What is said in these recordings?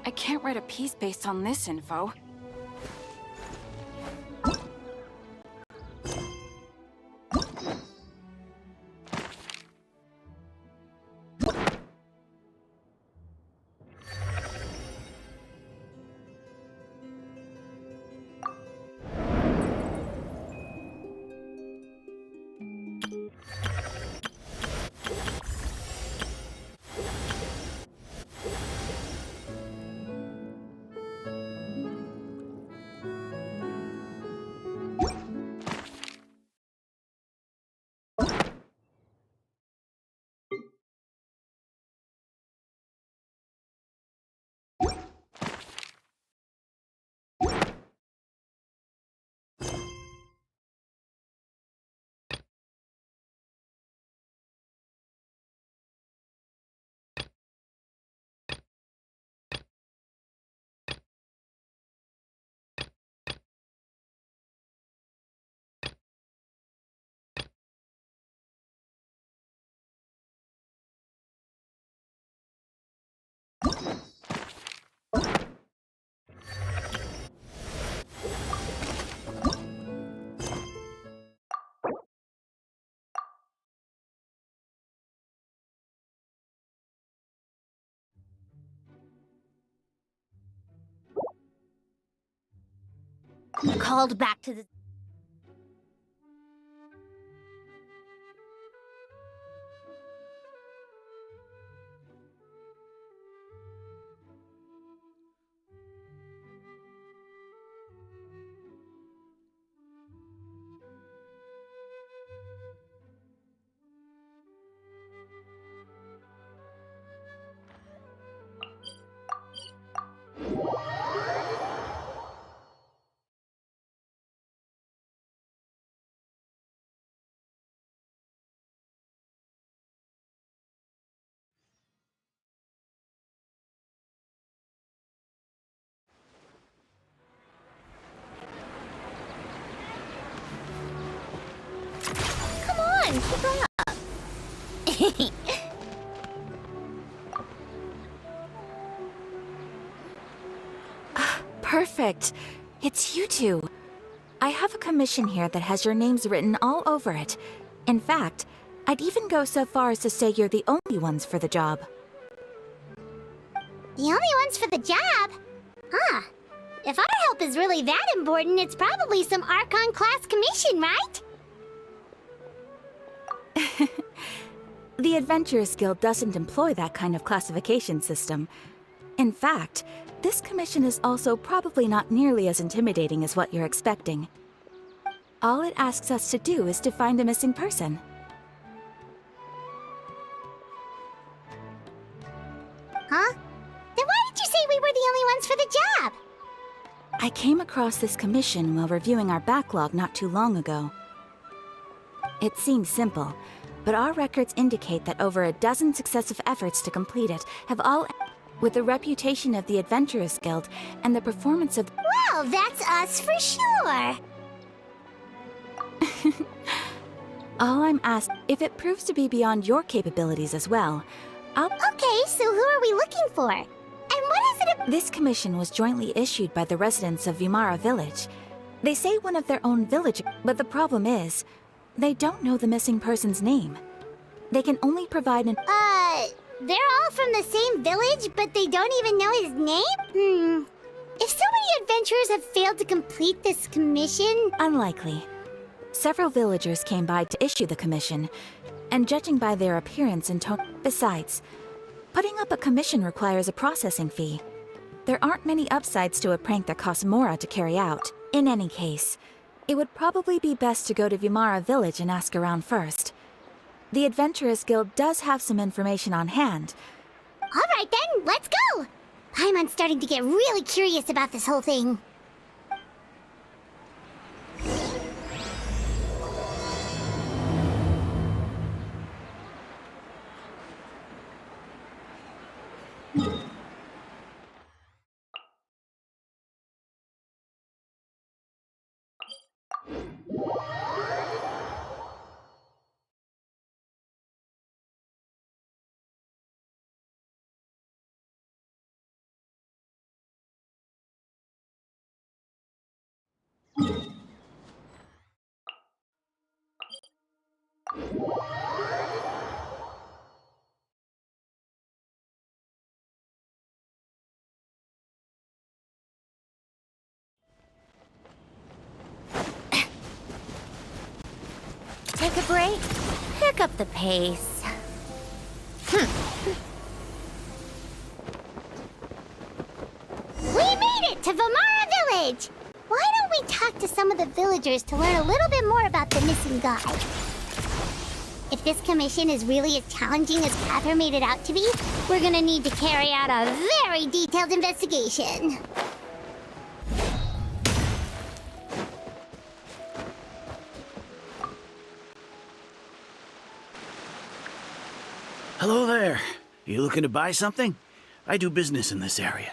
I can't write a piece based on this info. Called back to the... Come on, keep up! Perfect. It's you two. I have a commission here that has your names written all over it. In fact, I'd even go so far as to say you're the only ones for the job. The only ones for the job? Huh. If our help is really that important, it's probably some Archon class commission, right? The Adventurers Guild doesn't employ that kind of classification system. In fact, this commission is also probably not nearly as intimidating as what you're expecting. All it asks us to do is to find a missing person. Huh? Then why did you say we were the only ones for the job? I came across this commission while reviewing our backlog not too long ago. It seems simple, but our records indicate that over a dozen successive efforts to complete it have all... with the reputation of the Adventurers Guild and the performance of... Well, that's us for sure! All I'm asked, if it proves to be beyond your capabilities as well, I'll... Okay, so who are we looking for? And what is it This commission was jointly issued by the residents of Vimara Village. They say one of their own village, but the problem is, they don't know the missing person's name. They can only provide an... They're all from the same village, but they don't even know his name? If so many adventurers have failed to complete this commission... Unlikely. Several villagers came by to issue the commission, and judging by their appearance and tone... Besides, putting up a commission requires a processing fee. There aren't many upsides to a prank that costs Mora to carry out. In any case, it would probably be best to go to Vimara Village and ask around first. The Adventurers Guild does have some information on hand. Alright then, let's go! I'm starting to get really curious about this whole thing. take a break? Pick up the pace. We made it to Vamara Village! Why don't we talk to some of the villagers to learn a little bit more about the missing guy? If this commission is really as challenging as Catherine made it out to be, we're gonna need to carry out a very detailed investigation. Hello there. You looking to buy something? I do business in this area.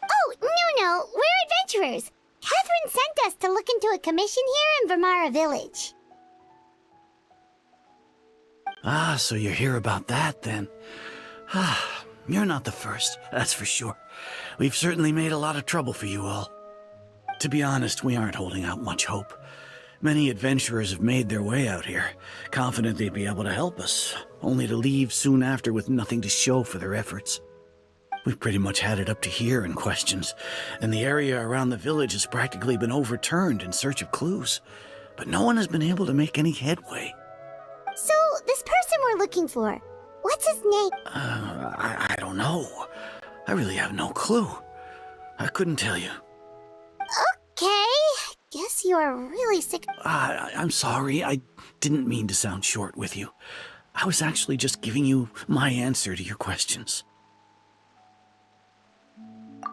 Oh, no, we're adventurers. Catherine sent us to look into a commission here in Vamara Village. Ah, so you're here about that, then. Ah, you're not the first, that's for sure. We've certainly made a lot of trouble for you all. To be honest, we aren't holding out much hope. Many adventurers have made their way out here, confident they'd be able to help us, only to leave soon after with nothing to show for their efforts. We've pretty much had it up to here in questions, and the area around the village has practically been overturned in search of clues. But no one has been able to make any headway. So, this person we're looking for, what's his name? I don't know. I really have no clue. I couldn't tell you. Okay, guess you are really sick. I'm sorry, I didn't mean to sound short with you. I was actually just giving you my answer to your questions.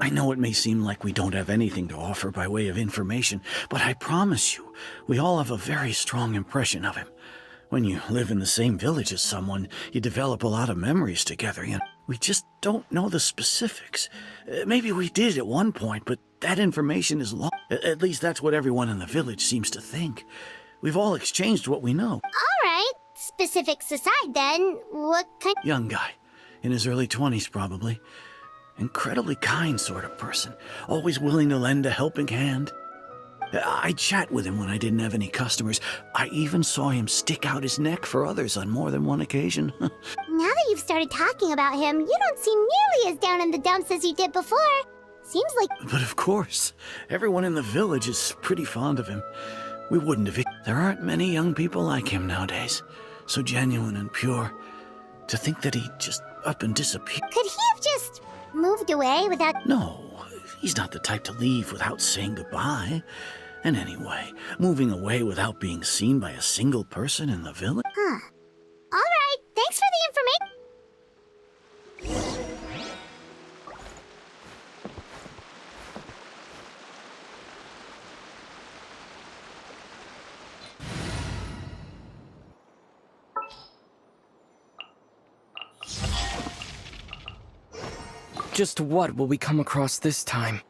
I know it may seem like we don't have anything to offer by way of information, but I promise you, we all have a very strong impression of him. When you live in the same village as someone, you develop a lot of memories together, you know. We just don't know the specifics. Maybe we did at one point, but that information is lost. At least that's what everyone in the village seems to think. We've all exchanged what we know. All right, specifics aside then, what kind... Young guy, in his early 20s probably. Incredibly kind sort of person, always willing to lend a helping hand. I'd chat with him when I didn't have any customers. I even saw him stick out his neck for others on more than one occasion. Now that you've started talking about him, you don't seem nearly as down in the dumps as you did before. Seems like... But of course, everyone in the village is pretty fond of him. We wouldn't have... There aren't many young people like him nowadays. So genuine and pure. To think that he just up and disappeared. Could he have just moved away without... No, he's not the type to leave without saying goodbye. And anyway, moving away without being seen by a single person in the village? Huh. All right, thanks for the information. Just what will we come across this time?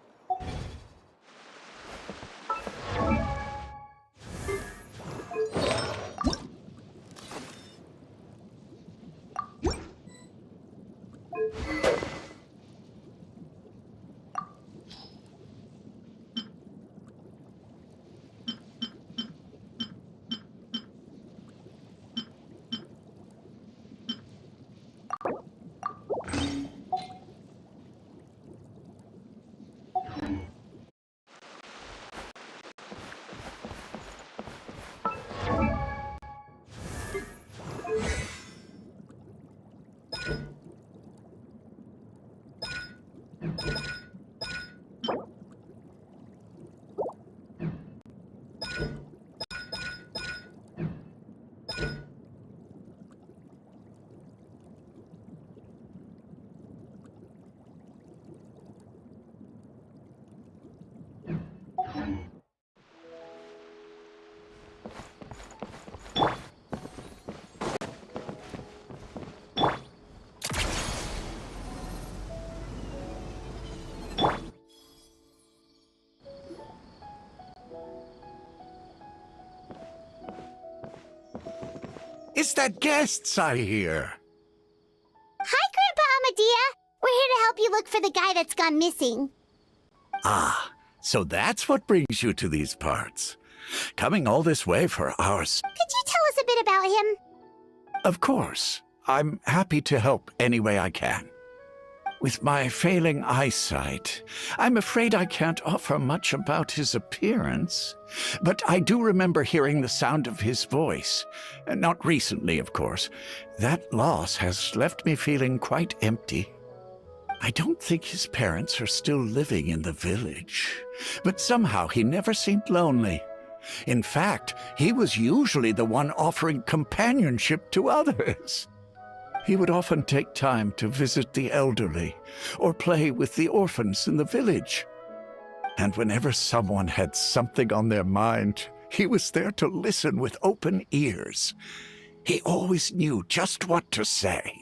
It's the guests I hear. Hi, Grandpa Amadea. We're here to help you look for the guy that's gone missing. Ah, so that's what brings you to these parts. Coming all this way for ours. Could you tell us a bit about him? Of course. I'm happy to help any way I can. With my failing eyesight, I'm afraid I can't offer much about his appearance. But I do remember hearing the sound of his voice. Not recently, of course. That loss has left me feeling quite empty. I don't think his parents are still living in the village, but somehow he never seemed lonely. In fact, he was usually the one offering companionship to others. He would often take time to visit the elderly or play with the orphans in the village. And whenever someone had something on their mind, he was there to listen with open ears. He always knew just what to say.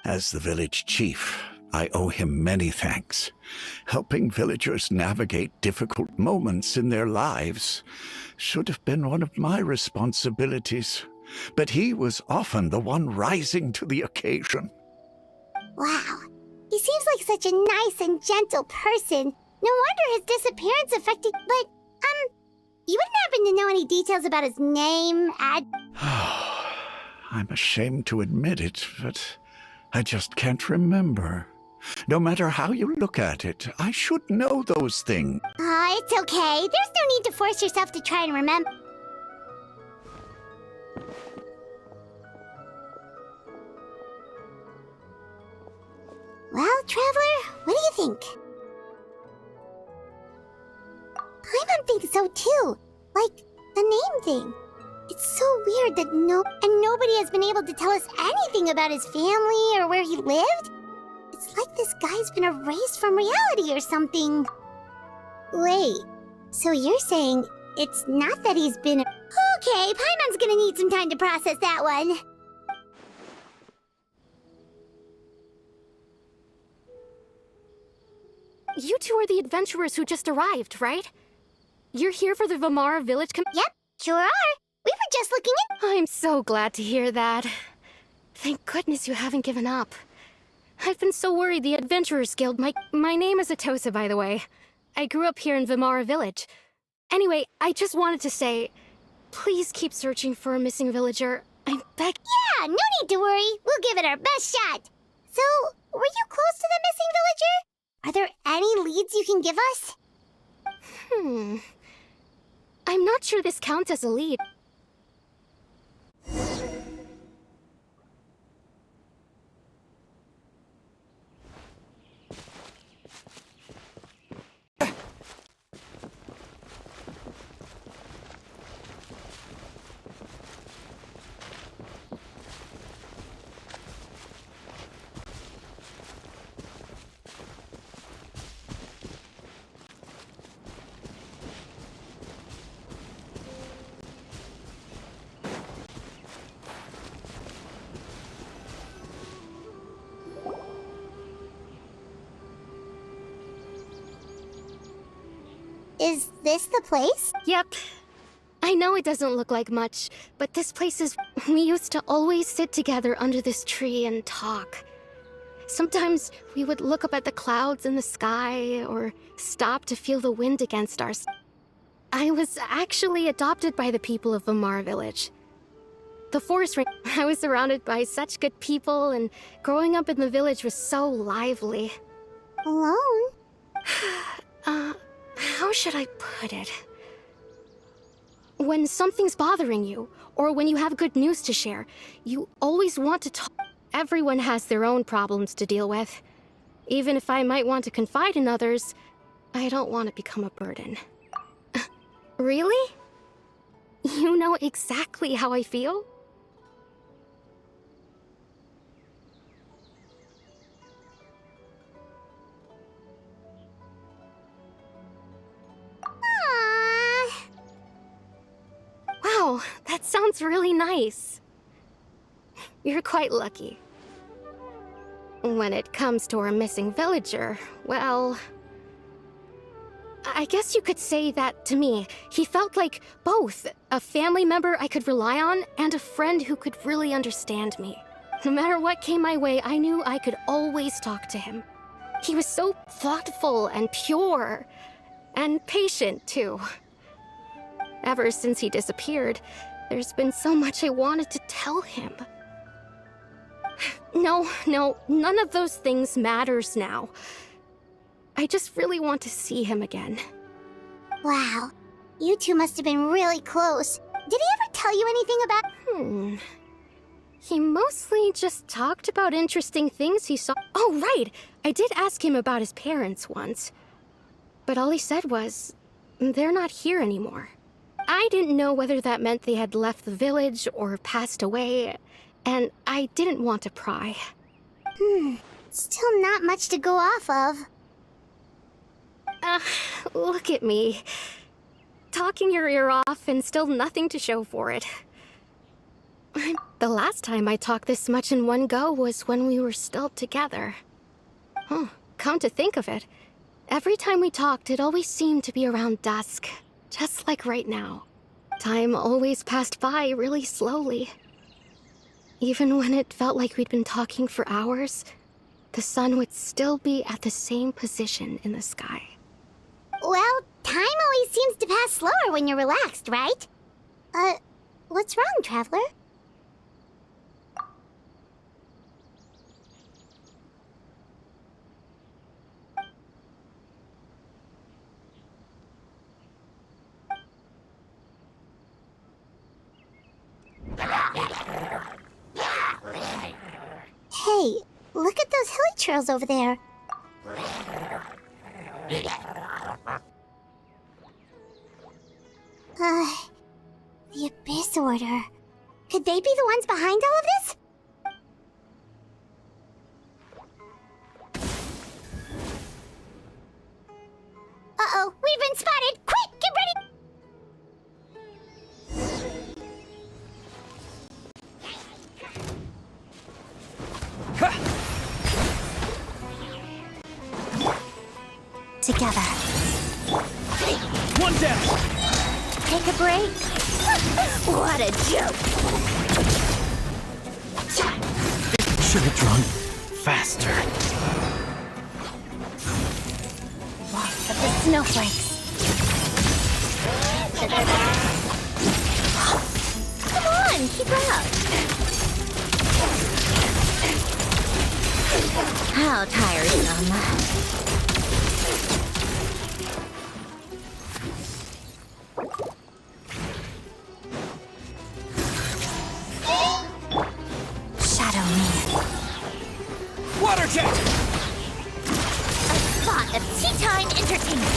As the village chief, I owe him many thanks. Helping villagers navigate difficult moments in their lives should have been one of my responsibilities. But he was often the one rising to the occasion. Wow. He seems like such a nice and gentle person. No wonder his disappearance affected... But, you wouldn't happen to know any details about his name, I'm ashamed to admit it, but I just can't remember. No matter how you look at it, I should know those things. It's okay. There's no need to force yourself to try and remember. Well, Traveler, what do you think? Paimon thinks so too. Like, the name thing. It's so weird that nobody has been able to tell us anything about his family or where he lived. It's like this guy's been erased from reality or something. Wait, so you're saying it's not that he's been... Okay, Paimon's gonna need some time to process that one. You two are the adventurers who just arrived, right? You're here for the Vamara village Yep, sure are. We were just looking in. I'm so glad to hear that. Thank goodness you haven't given up. I've been so worried the Adventurers Guild might... My name is Atosa, by the way. I grew up here in Vamara village. Anyway, I just wanted to say, please keep searching for a missing villager. I'm begging. Yeah, no need to worry. We'll give it our best shot. So, were you close to the missing villager? Are there any leads you can give us? I'm not sure this counts as a lead. Is this the place? Yep. I know it doesn't look like much, but this place is... We used to always sit together under this tree and talk. Sometimes we would look up at the clouds in the sky, or stop to feel the wind against our... I was actually adopted by the people of Vamara village. The forest ring... I was surrounded by such good people, and growing up in the village was so lively. Alone? How should I put it? When something's bothering you, or when you have good news to share, you always want to talk. Everyone has their own problems to deal with. Even if I might want to confide in others, I don't want to become a burden. Really? You know exactly how I feel? Wow, that sounds really nice. You're quite lucky. When it comes to our missing villager, well... I guess you could say that to me. He felt like both a family member I could rely on and a friend who could really understand me. No matter what came my way, I knew I could always talk to him. He was so thoughtful and pure, and patient too. Ever since he disappeared, there's been so much I wanted to tell him. No, none of those things matters now. I just really want to see him again. Wow. You two must have been really close. Did he ever tell you anything about... He mostly just talked about interesting things he saw. Oh, right! I did ask him about his parents once. But all he said was, they're not here anymore. I didn't know whether that meant they had left the village or passed away, and I didn't want to pry. Still not much to go off of. Look at me. Talking your ear off and still nothing to show for it. The last time I talked this much in one go was when we were still together. Come to think of it, every time we talked, it always seemed to be around dusk, just like right now. Time always passed by really slowly. Even when it felt like we'd been talking for hours, the sun would still be at the same position in the sky. Well, time always seems to pass slower when you're relaxed, right? What's wrong, Traveler? Hey, look at those hilly trails over there. The Abyss Order. Could they be the ones behind all of this? Uh-oh, we've been spotted! Quick, get ready! Together. One down! Take a break. What a joke! Should have drawn faster. Lots of the snowflakes. Come on, keep up. How tiresome. Water jet! A spot of tea time entertainment.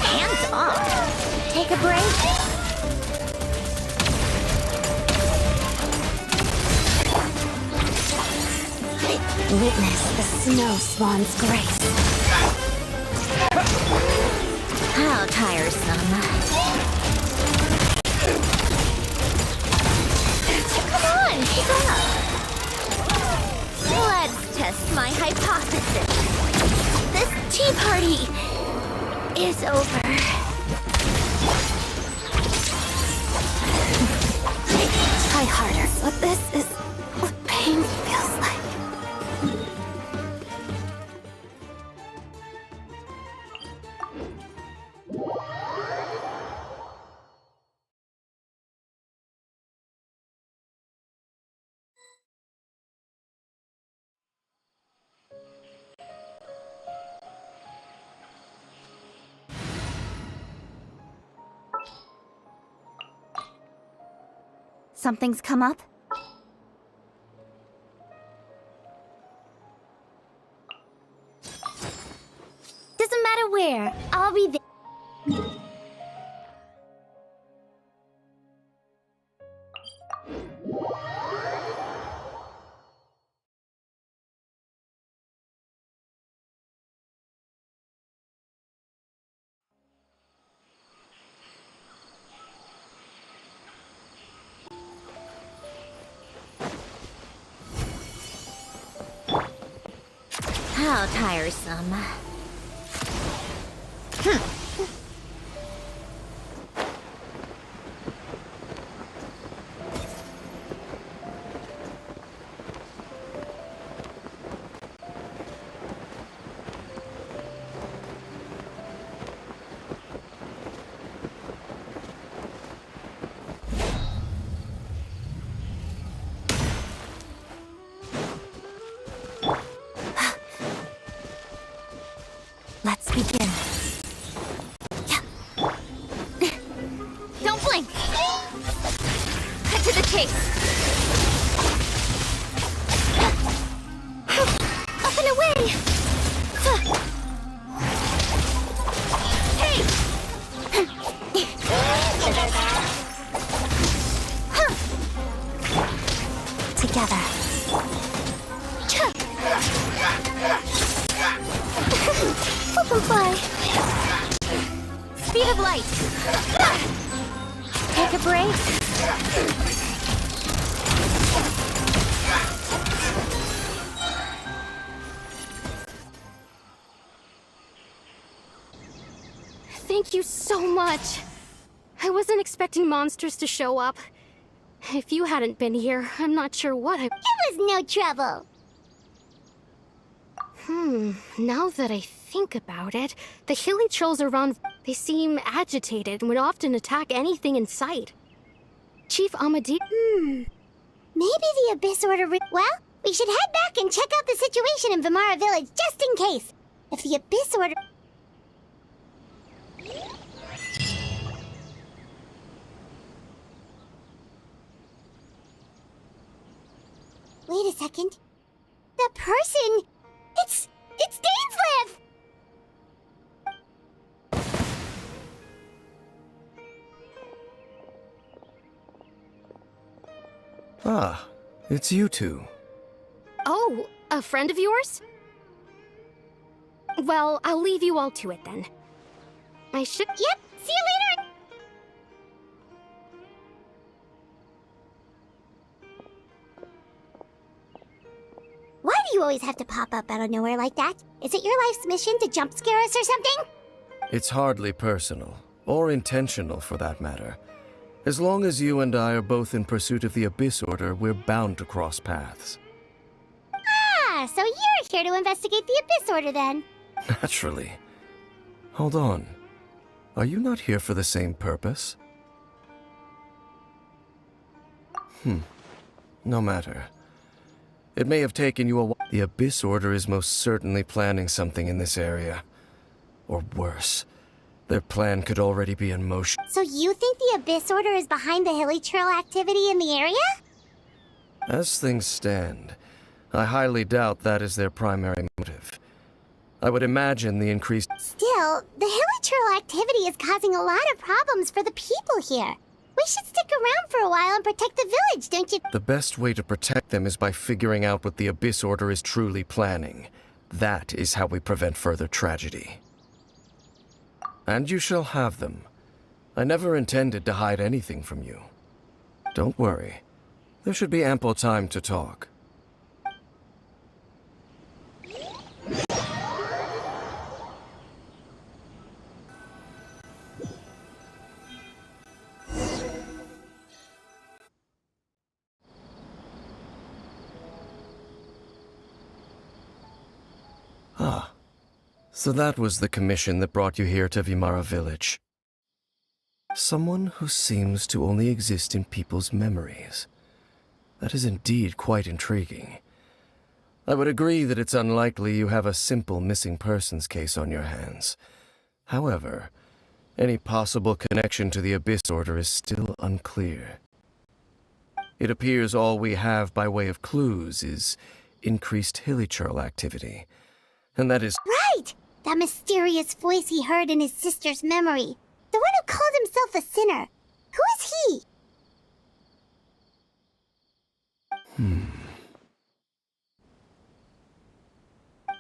Hands off. Take a break. Witness the snow swan's grace. How tiresome. Keep up. Let's test my hypothesis. This tea party is over. Try harder. So this is what pain feels like. Something's come up? Doesn't matter where, I'll be there. How tiresome. chase! Up and away! Hey! Together. Flip and fly! Speed of light! Take a break. Thank you so much. I wasn't expecting monsters to show up. If you hadn't been here, I'm not sure what I... It was no trouble. Now that I think about it, the hilly trolls around, they seem agitated and would often attack anything in sight. Chief Amadi... Maybe the Abyss Order... Well, we should head back and check out the situation in Vimara Village, just in case. If the Abyss Order... Wait a second. The person... It's Dainslev! Ah, it's you two. Oh, a friend of yours? Well, I'll leave you all to it then. I should... Yep, see you later! Why do you always have to pop up out of nowhere like that? Is it your life's mission to jump scare us or something? It's hardly personal, or intentional for that matter. As long as you and I are both in pursuit of the Abyss Order, we're bound to cross paths. Ah, so you're here to investigate the Abyss Order then? Naturally. Hold on. Are you not here for the same purpose? No matter. It may have taken you a while. The Abyss Order is most certainly planning something in this area. Or worse, their plan could already be in motion. So you think the Abyss Order is behind the hilly trail activity in the area? As things stand, I highly doubt that is their primary motive. I would imagine the increased... Still, the hilly trail activity is causing a lot of problems for the people here. We should stick around for a while and protect the village, don't you? The best way to protect them is by figuring out what the Abyss Order is truly planning. That is how we prevent further tragedy. And you shall have them. I never intended to hide anything from you. Don't worry. There should be ample time to talk. Ah, so that was the commission that brought you here to Vimara Village. Someone who seems to only exist in people's memories. That is indeed quite intriguing. I would agree that it's unlikely you have a simple missing persons case on your hands. However, any possible connection to the Abyss Order is still unclear. It appears all we have by way of clues is increased hilichurl activity. And that is... Right! That mysterious voice he heard in his sister's memory. The one who called himself a sinner. Who is he?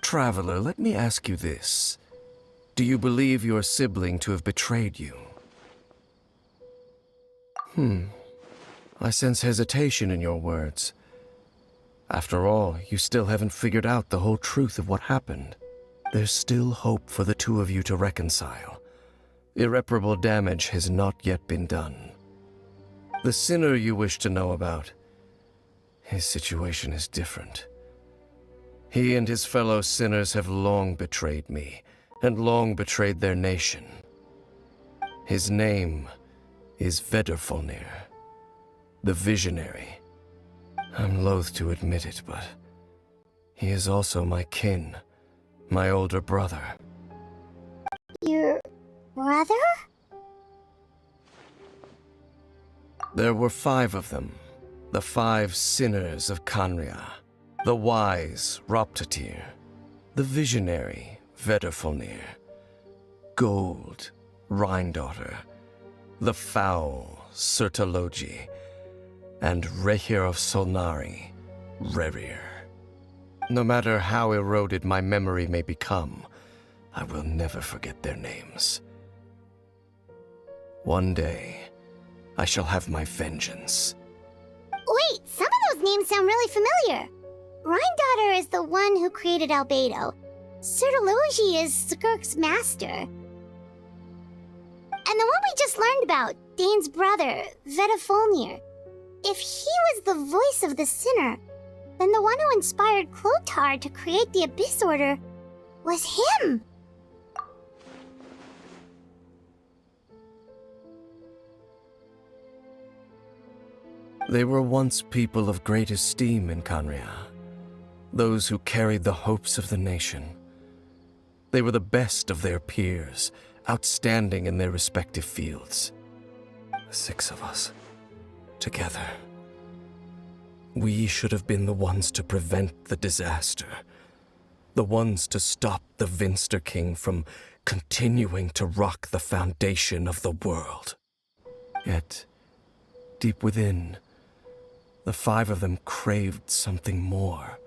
Traveler, let me ask you this. Do you believe your sibling to have betrayed you? I sense hesitation in your words. After all, you still haven't figured out the whole truth of what happened. There's still hope for the two of you to reconcile. Irreparable damage has not yet been done. The sinner you wish to know about, his situation is different. He and his fellow sinners have long betrayed me, and long betrayed their nation. His name is Vedrfolnir, the Visionary. I'm loath to admit it, but he is also my kin, my older brother. Your brother? There were 5 of them, The 5 sinners of Khaenri'ah, the wise Roptatyr, the visionary Vedderfolnir, Gold Rhindaughter, the foul Sertologi, and Rehir of Solnari, Rerir. No matter how eroded my memory may become, I will never forget their names. One day, I shall have my vengeance. Wait, some of those names sound really familiar. Rhindaughter is the one who created Albedo. Sertologi is Skirk's master. And the one we just learned about, Dane's brother, Vedderfolnir. If he was the voice of the sinner, then the one who inspired Clothar to create the Abyss Order was him. They were once people of great esteem in Khaenri'ah, those who carried the hopes of the nation. They were the best of their peers, outstanding in their respective fields. 6 of us, together. We should have been the ones to prevent the disaster, the ones to stop the Vinster King from continuing to rock the foundation of the world. Yet, deep within, the 5 of them craved something more.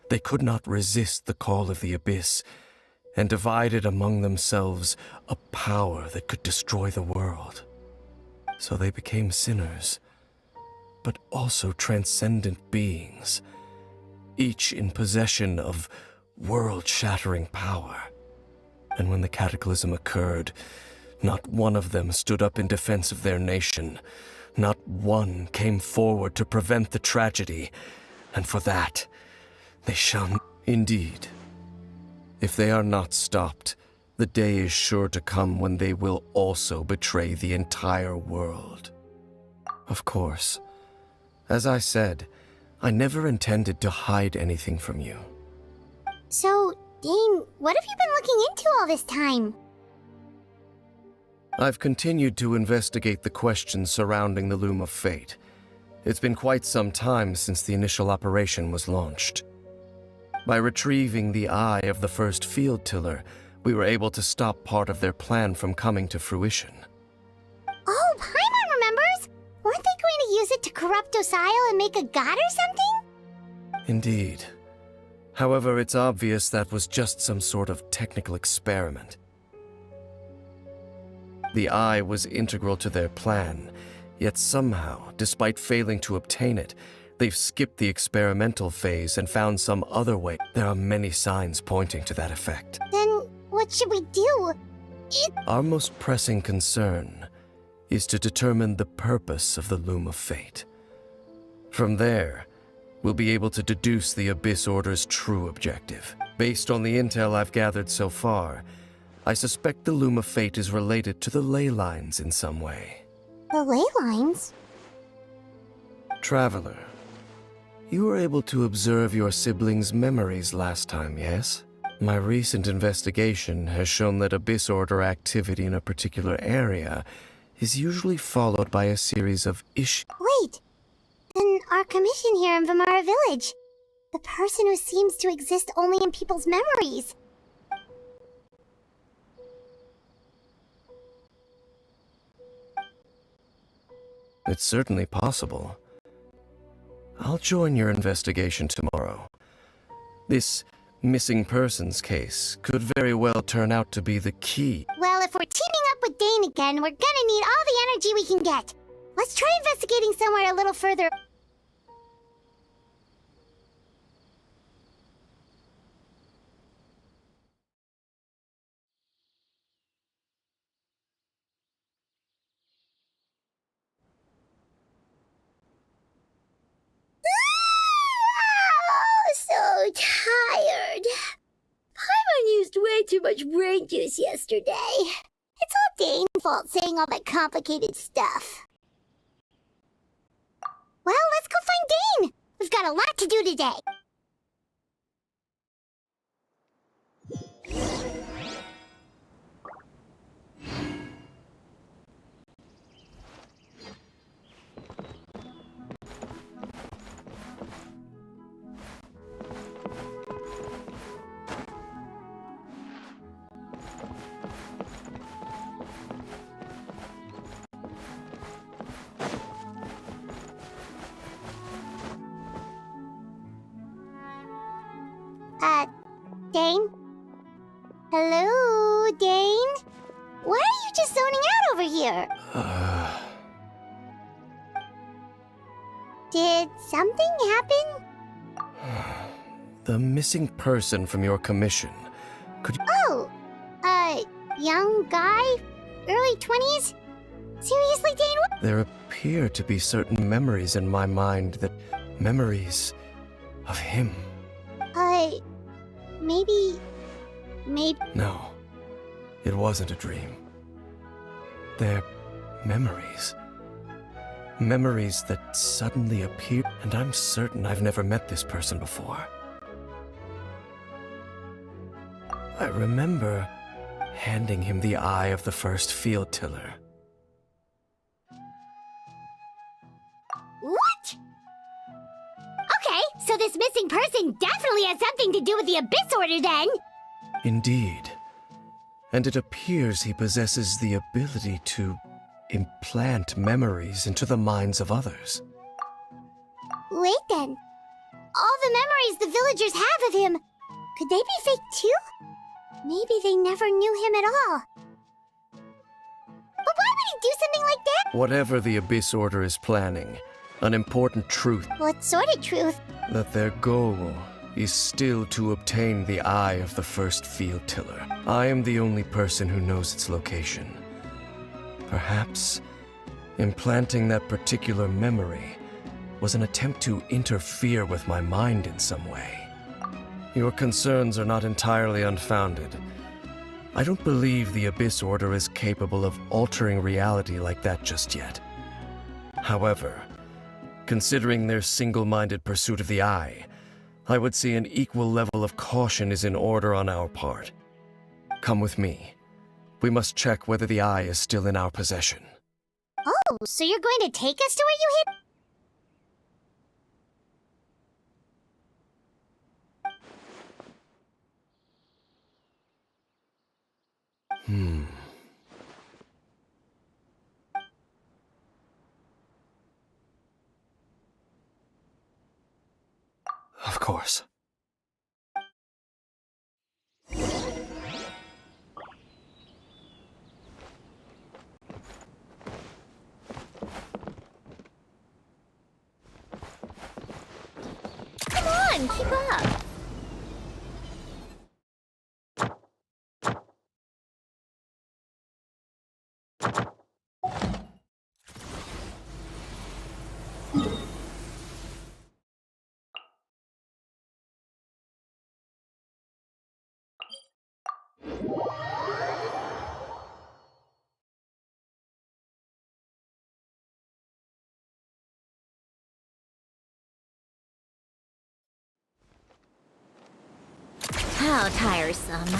They could not resist the call of the Abyss, and divided among themselves a power that could destroy the world. So they became sinners, but also transcendent beings, each in possession of world-shattering power. And when the cataclysm occurred, not one of them stood up in defense of their nation. Not one came forward to prevent the tragedy, and for that, they shall indeed. If they are not stopped, the day is sure to come when they will also betray the entire world. Of course, as I said, I never intended to hide anything from you. So, Dane, what have you been looking into all this time? I've continued to investigate the questions surrounding the Loom of Fate. It's been quite some time since the initial operation was launched. By retrieving the eye of the first field tiller, we were able to stop part of their plan from coming to fruition. Oh, Paimon remembers! Weren't they going to use it to corrupt Osile and make a god or something? Indeed. However, it's obvious that was just some sort of technical experiment. The eye was integral to their plan, yet somehow, despite failing to obtain it, they've skipped the experimental phase and found some other way. There are many signs pointing to that effect. Then, what should we do? Our most pressing concern is to determine the purpose of the Loom of Fate. From there, we'll be able to deduce the Abyss Order's true objective. Based on the intel I've gathered so far, I suspect the Loom of Fate is related to the ley lines in some way. The ley lines? Traveler, you were able to observe your siblings' memories last time, yes? My recent investigation has shown that Abyss Order activity in a particular area is usually followed by a series of Wait! Then our commission here in Vimara Village. The person who seems to exist only in people's memories. It's certainly possible. I'll join your investigation tomorrow. This missing persons case could very well turn out to be the key. Well, if we're teaming up with Dane again, we're gonna need all the energy we can get. Let's try investigating somewhere a little further. So tired. Paimon used way too much brain juice yesterday. It's all Dane's fault saying all that complicated stuff. Well, let's go find Dane. We've got a lot to do today. Dane? Hello, Dane? Why are you just zoning out over here? Did something happen? The missing person from your commission. Could you... Oh, young guy? Early 20s? Seriously, Dane? What? There appear to be certain memories in my mind that... memories of him. Maybe... No, it wasn't a dream. They're memories. Memories that suddenly appear, and I'm certain I've never met this person before. I remember handing him the eye of the first field tiller. What? Okay, so this missing person definitely has something to do with the Abyss Order then! Indeed. And it appears he possesses the ability to implant memories into the minds of others. Wait then. All the memories the villagers have of him, could they be fake too? Maybe they never knew him at all. But why would he do something like that? Whatever the Abyss Order is planning, an important truth. What sort of truth? That their goal is still to obtain the eye of the first field tiller. I am the only person who knows its location. Perhaps implanting that particular memory was an attempt to interfere with my mind in some way. Your concerns are not entirely unfounded. I don't believe the Abyss Order is capable of altering reality like that just yet. However, considering their single-minded pursuit of the eye, I would say an equal level of caution is in order on our part. Come with me. We must check whether the eye is still in our possession. Oh, so you're going to take us to where you hid? Of course. Come on, keep up. How tiresome.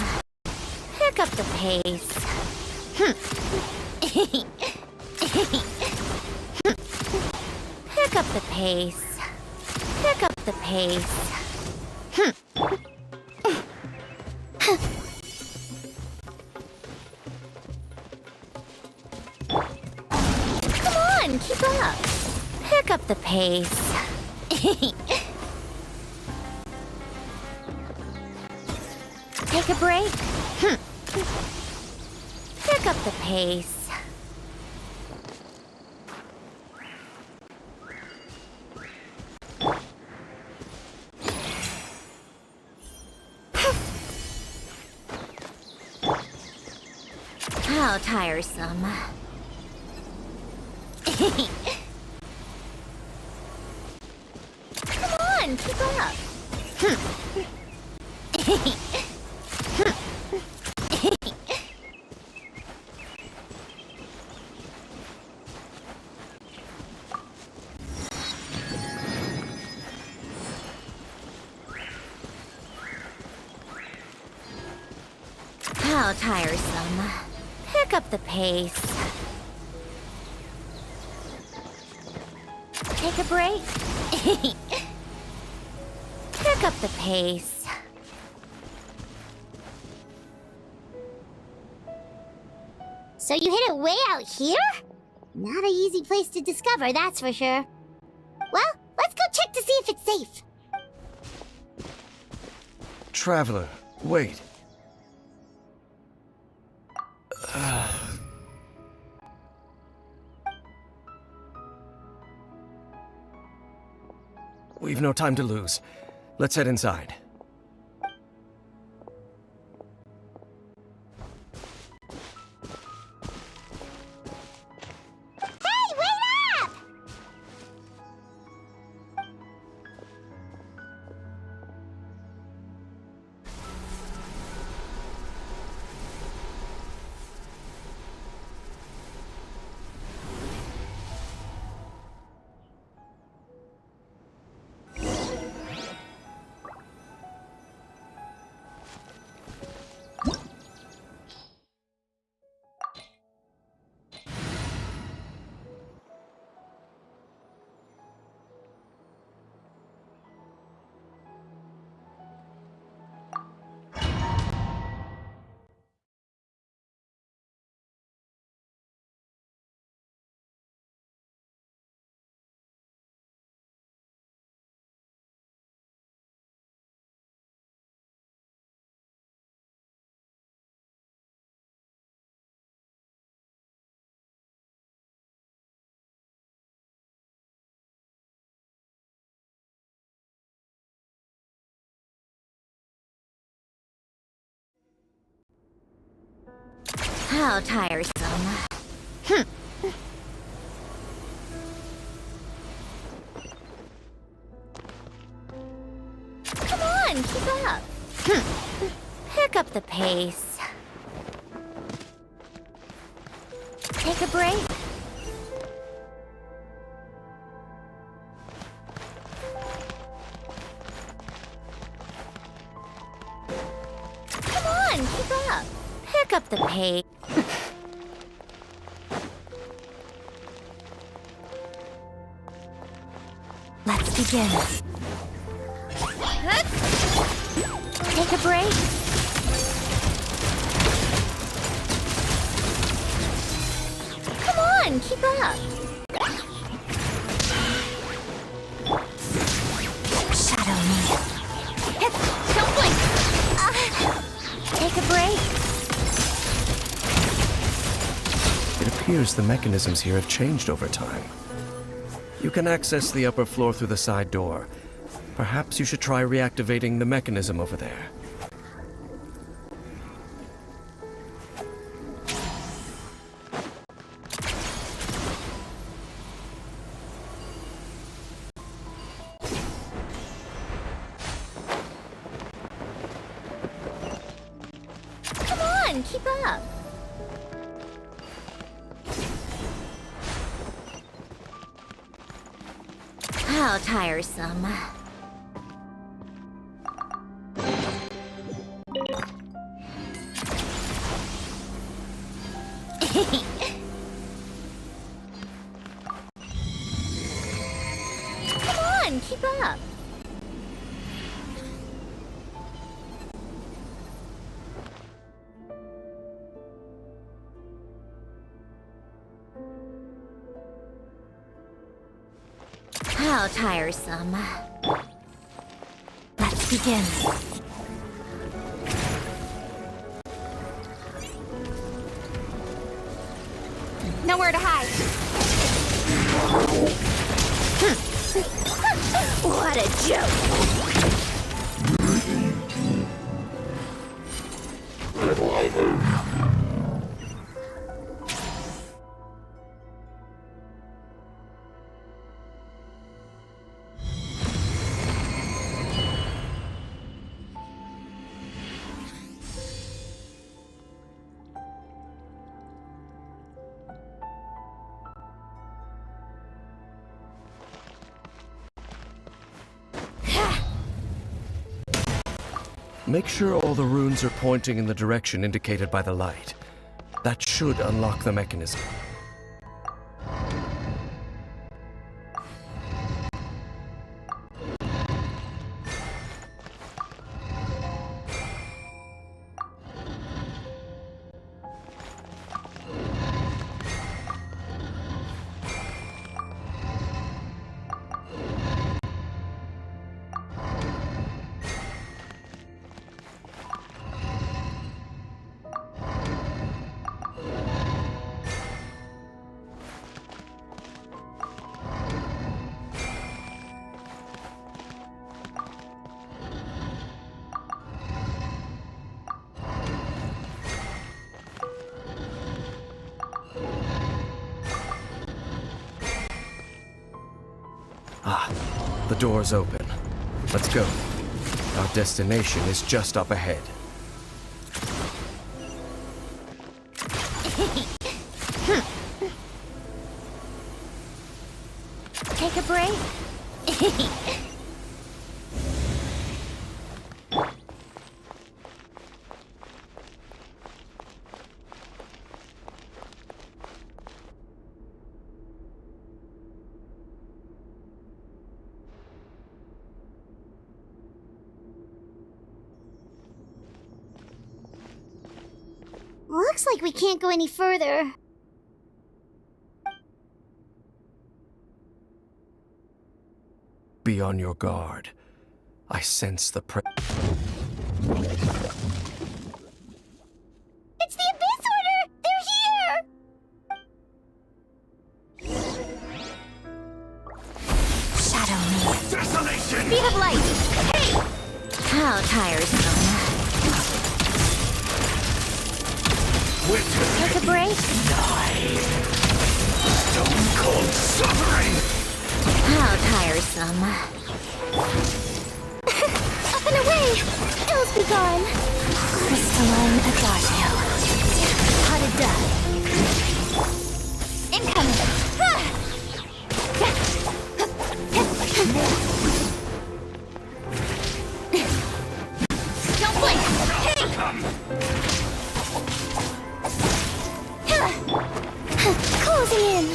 Pick up the pace. Pick up the pace. Pick up the pace. Come on, keep up. Pick up the pace. Take a break. Pick up the pace. How tiresome. Come on, keep up. How tiresome. Pick up the pace. Take a break. Pick up the pace. So you hid it way out here? Not an easy place to discover, that's for sure. Well, let's go check to see if it's safe. Traveler, wait. We've no time to lose. Let's head inside. Hey, wait up! How tiresome. Come on, keep up. Pick up the pace. Take a break. Come on, keep up. Pick up the pace. Let's begin. Take a break. Come on, keep up. Shadow me. Don't blink. Take a break. It appears the mechanisms here have changed over time. You can access the upper floor through the side door. Perhaps you should try reactivating the mechanism over there. Come on, keep up. How tiresome. Come on, keep up. How tiresome. Let's begin. Nowhere to hide. What a joke! Make sure all the runes are pointing in the direction indicated by the light. That should unlock the mechanism. The door's open. Let's go. Our destination is just up ahead. Take a break? Looks like we can't go any further. Be on your guard. I sense the It's the Abyss Order! They're here! Shadow me. Desolation! Speed of light! Hey! How tiresome. Take a break? Stone cold suffering! How tiresome. Up and away! Ills be gone! Crystalline adagio. Potted dust. Incoming! Don't blink! Hey! Closing in!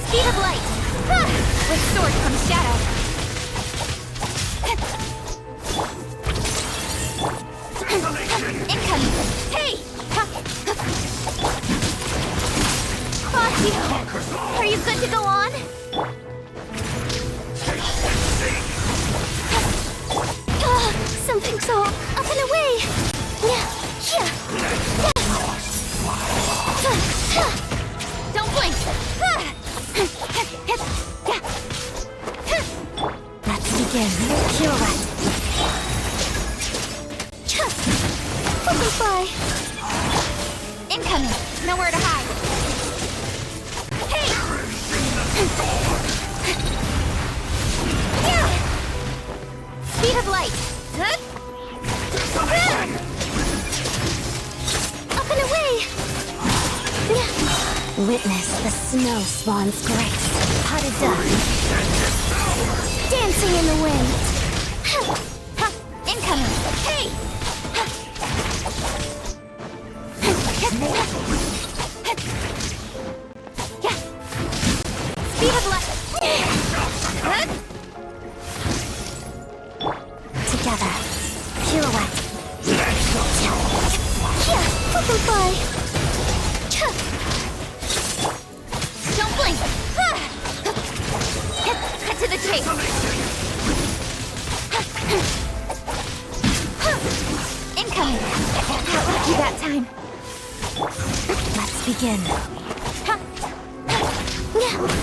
Speed of light! With sword comes shadow! Incoming! Hey! Cross you! Are you good to go on? Something's off! Up and away! Don't blink! Let's begin. Pirouette. Fly! Incoming. Nowhere to hide. Hey! Speed of light! Up and away! Witness the snow spawn's grace. Potted dust. Dancing in the wind. Incoming! Hey! Speed of light! Together. Pirouette. Fly! Don't blink! Cut to the chase! Incoming! Got lucky that time. Let's begin.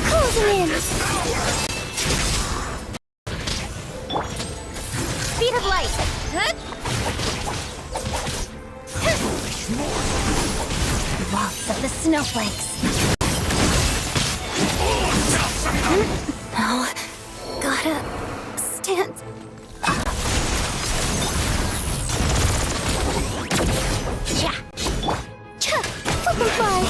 Closing in! Speed of light! Waltz of the snowflakes. No. Gotta stand. Fly!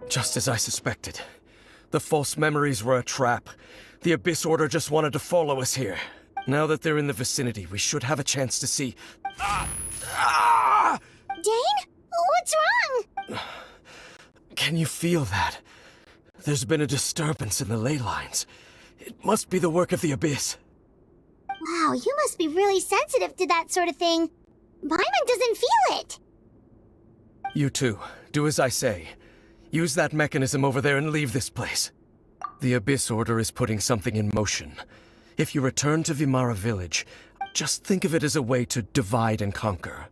Just as I suspected. The false memories were a trap. The Abyss Order just wanted to follow us here. Now that they're in the vicinity, we should have a chance to see... Dane? What's wrong? Can you feel that? There's been a disturbance in the ley lines. It must be the work of the Abyss. Wow, you must be really sensitive to that sort of thing. Paimon doesn't feel it. You too. Do as I say. Use that mechanism over there and leave this place. The Abyss Order is putting something in motion. If you return to Vimara village, just think of it as a way to divide and conquer.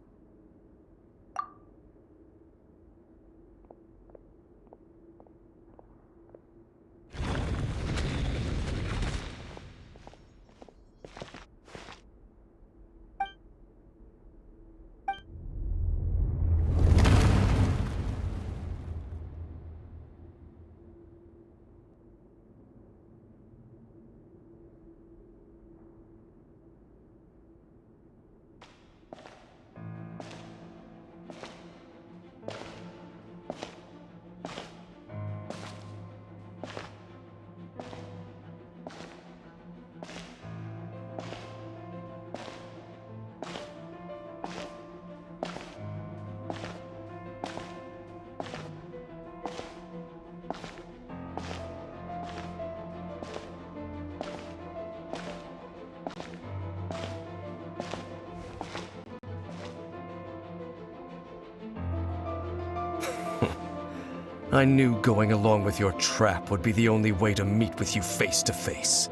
I knew going along with your trap would be the only way to meet with you face to face.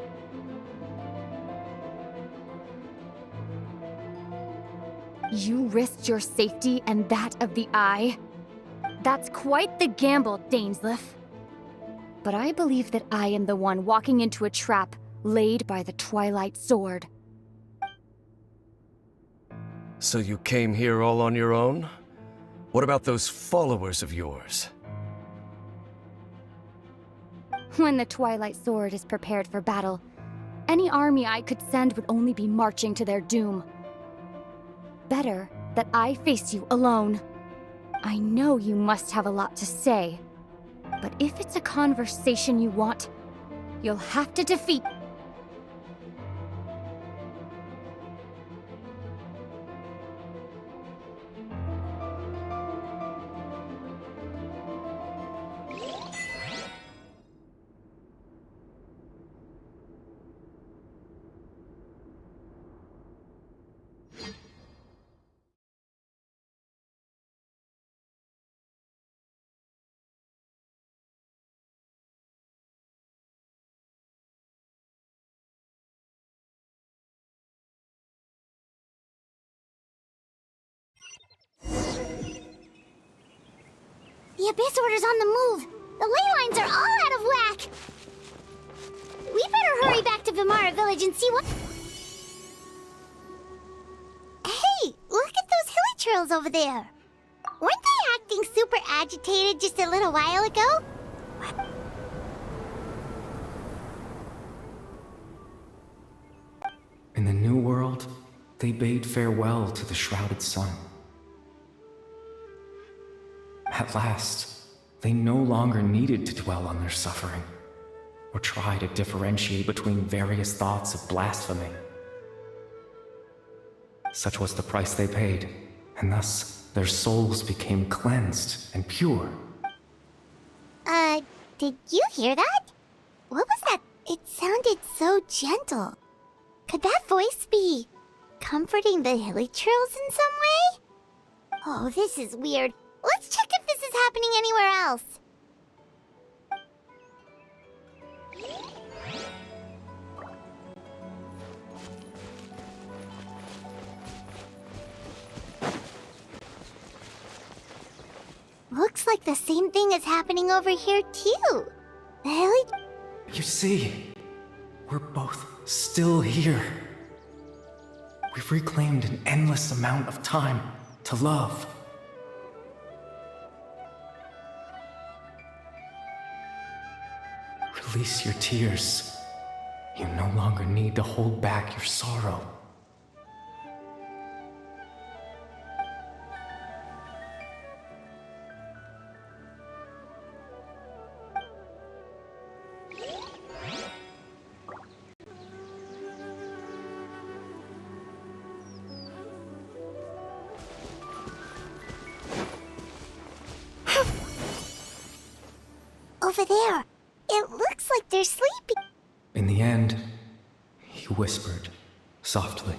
You risked your safety and that of the Eye? That's quite the gamble, Dainsleif. But I believe that I am the one walking into a trap laid by the Twilight Sword. So you came here all on your own? What about those followers of yours? When the Twilight Sword is prepared for battle, any army I could send would only be marching to their doom. Better that I face you alone. I know you must have a lot to say, but if it's a conversation you want, you'll have to defeat... The Abyss Order's on the move! The ley lines are all out of whack! We better hurry back to Vimara village and see what... Hey! Look at those hilly trails over there! Weren't they acting super agitated just a little while ago? In the New World, they bade farewell to the shrouded sun. At last, they no longer needed to dwell on their suffering, or try to differentiate between various thoughts of blasphemy. Such was the price they paid, and thus their souls became cleansed and pure. Did you hear that? What was that? It sounded so gentle. Could that voice be comforting the hilly trails in some way? Oh, this is weird. Let's check if this is happening anywhere else. Looks like the same thing is happening over here too. The hilly... You see, we're both still here. We've reclaimed an endless amount of time to love. Release your tears. You no longer need to hold back your sorrow. Over there. It looks like they're sleeping. In the end, he whispered softly.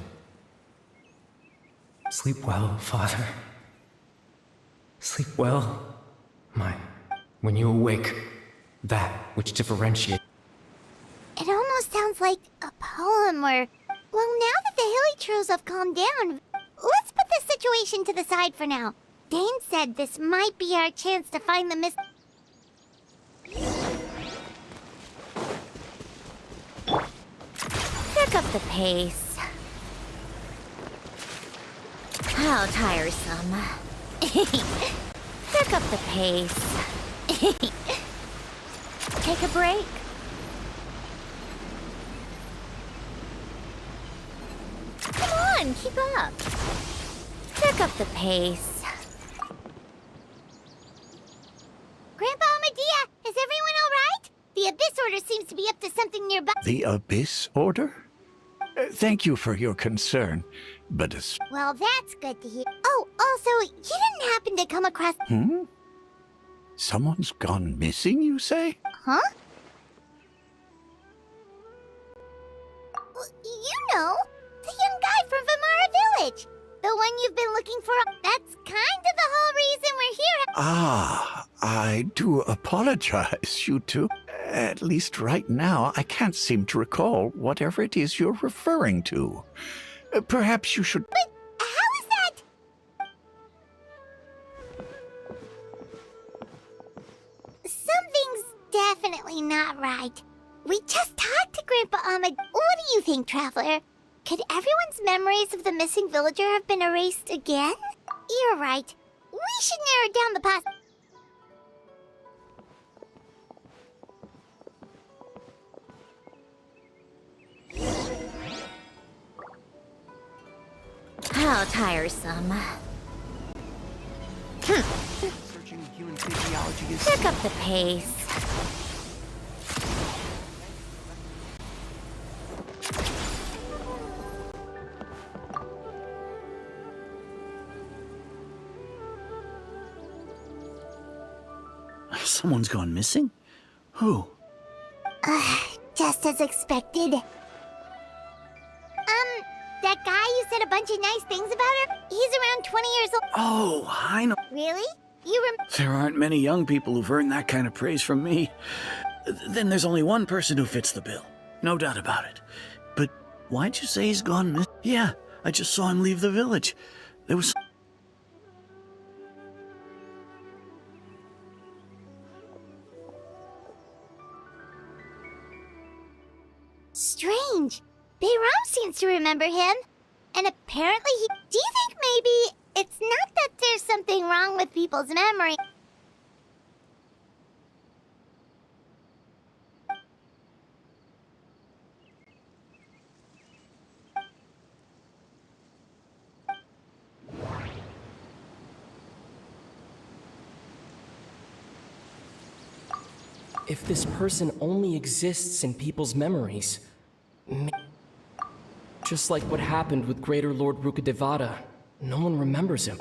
Sleep well, Father. Sleep well, mine. When you awake, that which differentiates. It almost sounds like a poem or... Well, now that the hilly trolls have calmed down, let's put this situation to the side for now. Dane said this might be our chance to find the Pick up the pace. How tiresome. Pick up the pace. Take a break. Come on, keep up. Pick up the pace. Grandpa Amadea, is everyone all right? The Abyss Order seems to be up to something nearby. The Abyss Order? Thank you for your concern, but Well, that's good to hear. Oh, also, you didn't happen to come across... Someone's gone missing, you say? Huh? Well, you know, the young guy from Vamara Village. The one you've been looking for. That's kind of the whole reason we're here. Ah, I do apologize, you two. At least right now, I can't seem to recall whatever it is you're referring to. Perhaps you should... But how is that? Something's definitely not right. We just talked to Grandpa Ahmed. What do you think, Traveler? Could everyone's memories of the missing villager have been erased again? You're right. We should narrow down the How tiresome. Searching human physiology is... Pick up the pace. Someone's gone missing? Who? Just as expected. That guy you said a bunch of nice things about her? He's around 20 years old. Oh, I know. Really? You There aren't many young people who've earned that kind of praise from me. Then there's only one person who fits the bill. No doubt about it. But why'd you say he's gone missing? Yeah, I just saw him leave the village. There was... Strange. Bayram seems to remember him. And apparently he... Do you think maybe it's not that there's something wrong with people's memory? If this person only exists in people's memories, just like what happened with Greater Lord Rukadevada, no one remembers him.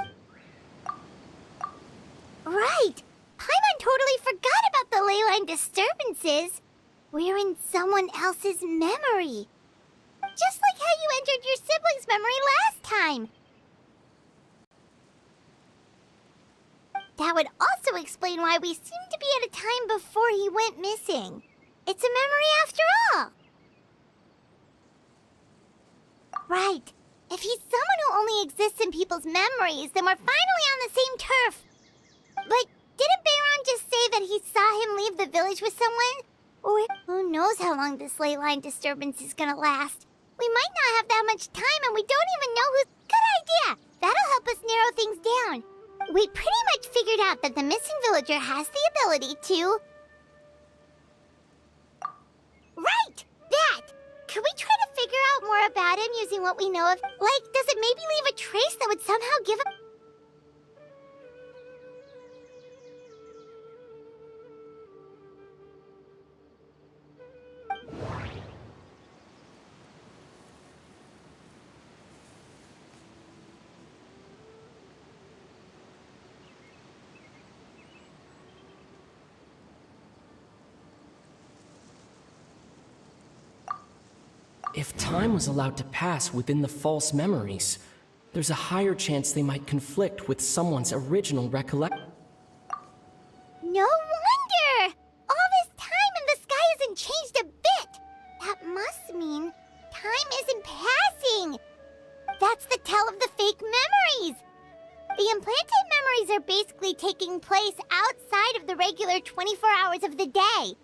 Right! Paimon totally forgot about the leyline disturbances. We're in someone else's memory. Just like how you entered your sibling's memory last time. That would also explain why we seem to be at a time before he went missing. It's a memory after all. Right. If he's someone who only exists in people's memories, then we're finally on the same turf. But didn't Bayron just say that he saw him leave the village with someone? Or who knows how long this ley line disturbance is gonna last? We might not have that much time and we don't even know who's... Good idea! That'll help us narrow things down. We pretty much figured out that the missing villager has the ability to... Right! That! Could we try to figure out more about him using what we know of? Like, does it maybe leave a trace that would somehow give him... If time was allowed to pass within the false memories, there's a higher chance they might conflict with someone's original recollection. No wonder! All this time and the sky hasn't changed a bit! That must mean taking place outside of the regular 24 hours of the day.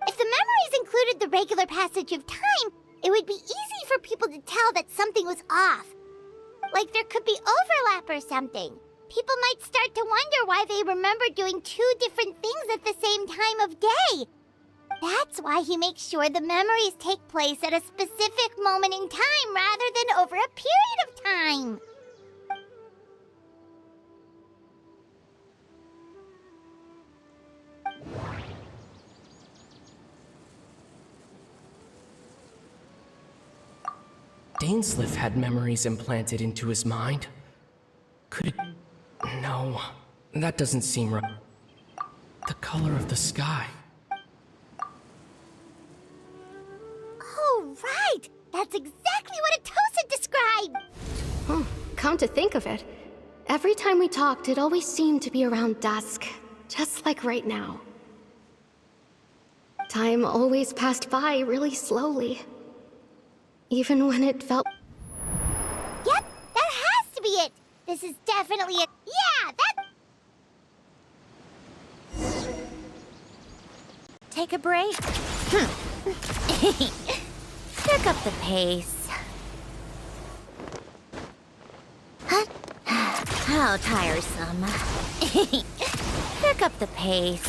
If the memories included the regular passage of time, it would be easy for people to tell that something was off. Like there could be overlap or something. People might start to wonder why they remember doing two different things at the same time of day. That's why he makes sure the memories take place at a specific moment in time rather than over a period of time. Dainsleif had memories implanted into his mind. Could it... No, that doesn't seem right. The color of the sky. Oh, right! That's exactly what Atosa described! Oh, come to think of it, every time we talked, it always seemed to be around dusk, just like right now. Time always passed by really slowly. Even when it felt... Yep, that has to be it! This is definitely a... Yeah, that... Take a break? Pick up the pace. How tiresome. Pick up the pace.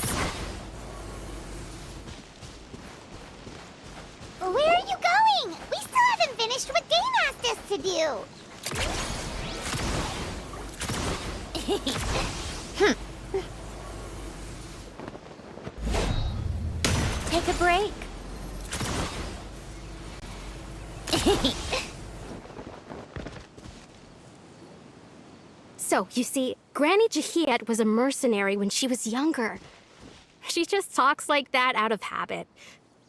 Where are you going? We still haven't finished what Dane asked us to do. Take a break. So, you see, Granny Jahiet was a mercenary when she was younger. She just talks like that out of habit.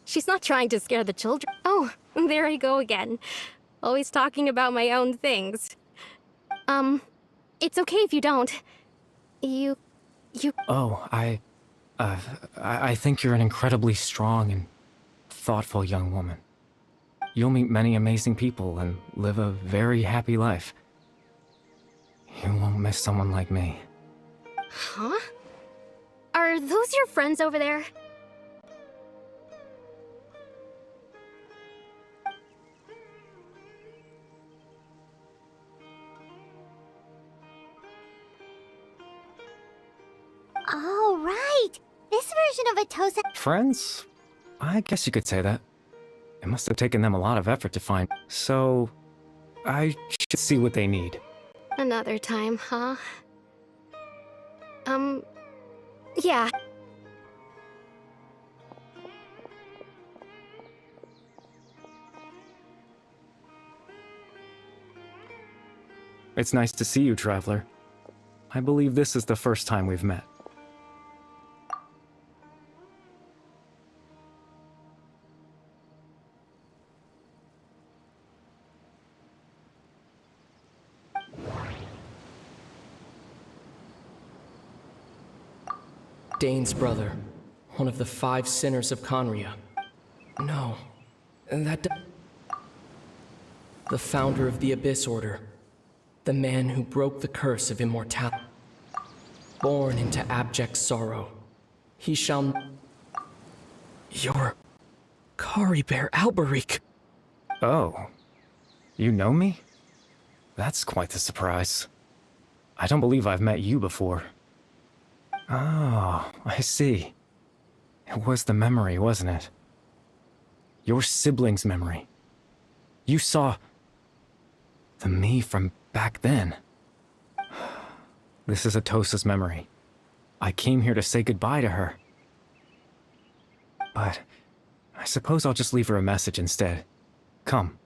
She's not trying to scare the children. Oh, there I go again. Always talking about my own things. It's okay if you don't. You... Oh, I think you're an incredibly strong and thoughtful young woman. You'll meet many amazing people and live a very happy life. You won't miss someone like me. Huh? Are those your friends over there? Oh, right! This version of Atosa... Friends? I guess you could say that. It must have taken them a lot of effort to find. So, I should see what they need. Another time, huh? Yeah. It's nice to see you, Traveler. I believe this is the first time we've met. Dane's brother, one of the 5 sinners of Conria. No, the founder of the Abyss Order. The man who broke the curse of immortality. Born into abject sorrow, he shall... You're... Kari Bear Alberich. Oh. You know me? That's quite the surprise. I don't believe I've met you before. Oh, I see. It was the memory, wasn't it? Your sibling's memory. You saw... the me from back then. This is Atosa's memory. I came here to say goodbye to her. But I suppose I'll just leave her a message instead. Come.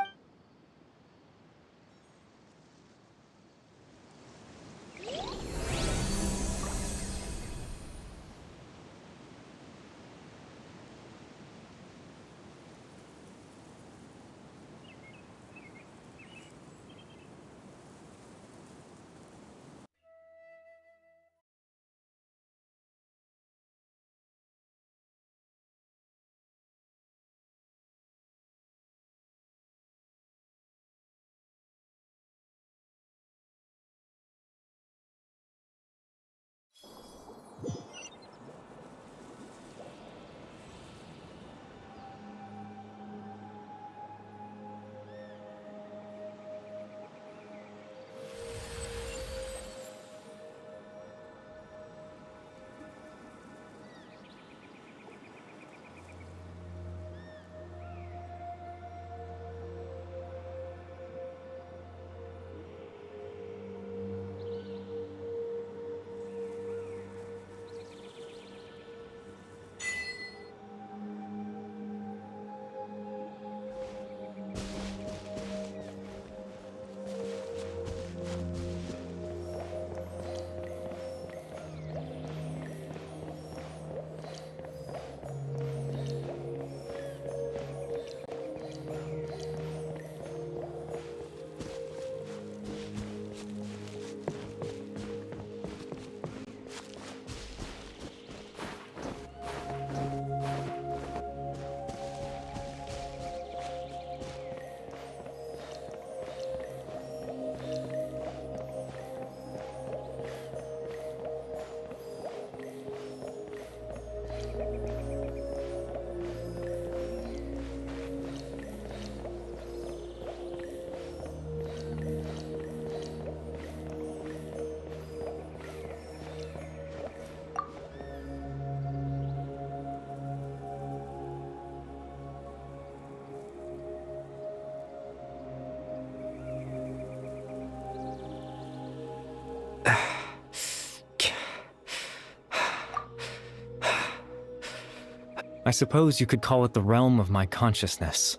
I suppose you could call it the realm of my consciousness.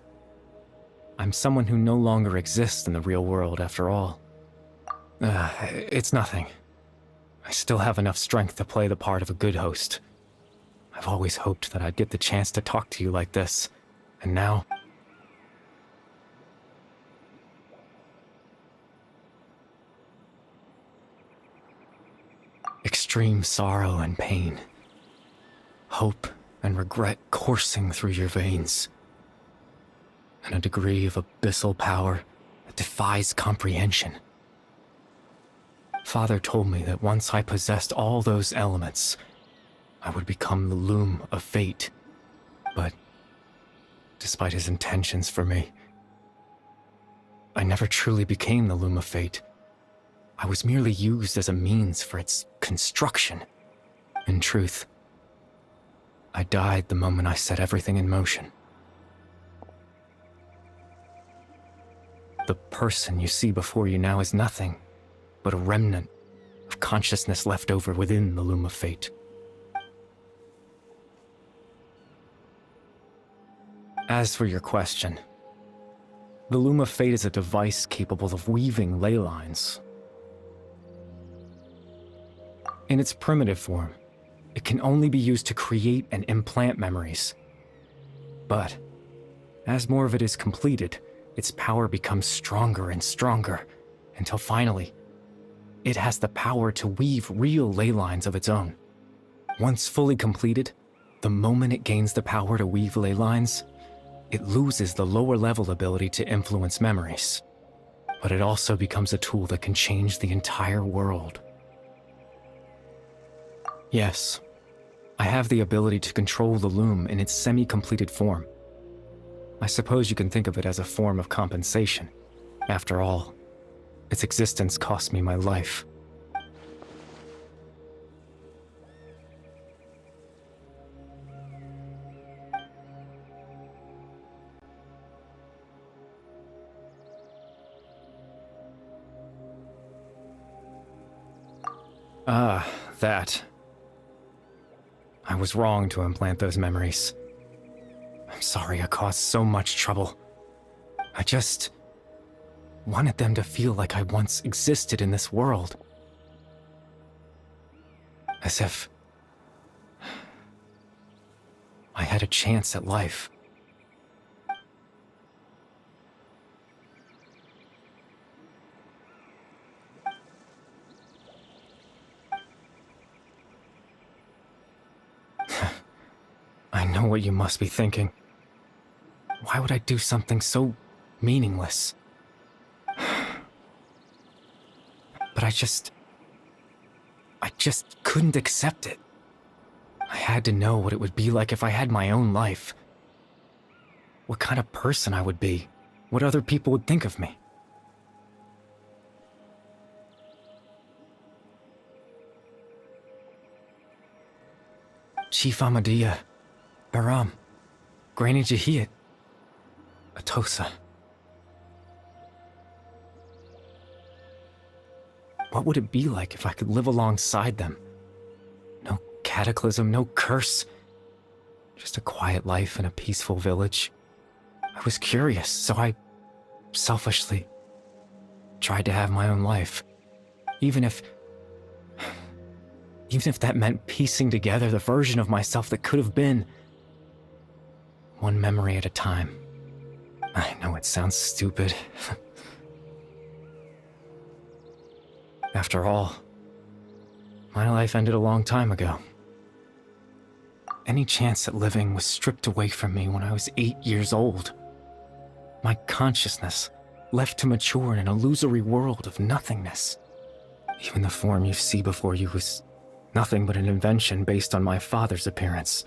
I'm someone who no longer exists in the real world after all. It's nothing. I still have enough strength to play the part of a good host. I've always hoped that I'd get the chance to talk to you like this, and now... Extreme sorrow and pain. Hope and regret coursing through your veins. And a degree of abyssal power that defies comprehension. Father told me that once I possessed all those elements, I would become the loom of fate. But, despite his intentions for me, I never truly became the loom of fate. I was merely used as a means for its construction. In truth, I died the moment I set everything in motion. The person you see before you now is nothing but a remnant of consciousness left over within the loom of fate. As for your question, the loom of fate is a device capable of weaving ley lines. In its primitive form, it can only be used to create and implant memories. But, as more of it is completed, its power becomes stronger and stronger, until finally, it has the power to weave real ley lines of its own. Once fully completed, the moment it gains the power to weave ley lines, it loses the lower-level ability to influence memories. But it also becomes a tool that can change the entire world. Yes, I have the ability to control the loom in its semi-completed form. I suppose you can think of it as a form of compensation. After all, its existence cost me my life. Ah, that. I was wrong to implant those memories. I'm sorry I caused so much trouble. I just wanted them to feel like I once existed in this world. As if I had a chance at life. I know what you must be thinking. Why would I do something so meaningless? But I just couldn't accept it. I had to know what it would be like if I had my own life. What kind of person I would be. What other people would think of me. Chief Amadia, Baram, Granny Jahiyat, Atosa. What would it be like if I could live alongside them? No cataclysm, no curse. Just a quiet life in a peaceful village. I was curious, so I selfishly tried to have my own life. Even if that meant piecing together the version of myself that could have been. One memory at a time. I know it sounds stupid. After all, my life ended a long time ago. Any chance at living was stripped away from me when I was 8 years old. My consciousness left to mature in an illusory world of nothingness. Even the form you see before you was nothing but an invention based on my father's appearance.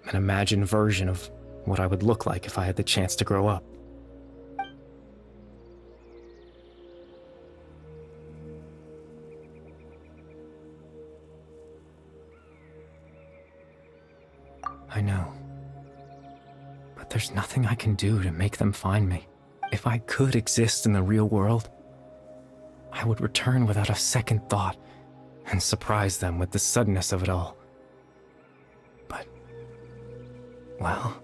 An imagined version of what I would look like if I had the chance to grow up. I know. But there's nothing I can do to make them find me. If I could exist in the real world, I would return without a second thought and surprise them with the suddenness of it all. But Well,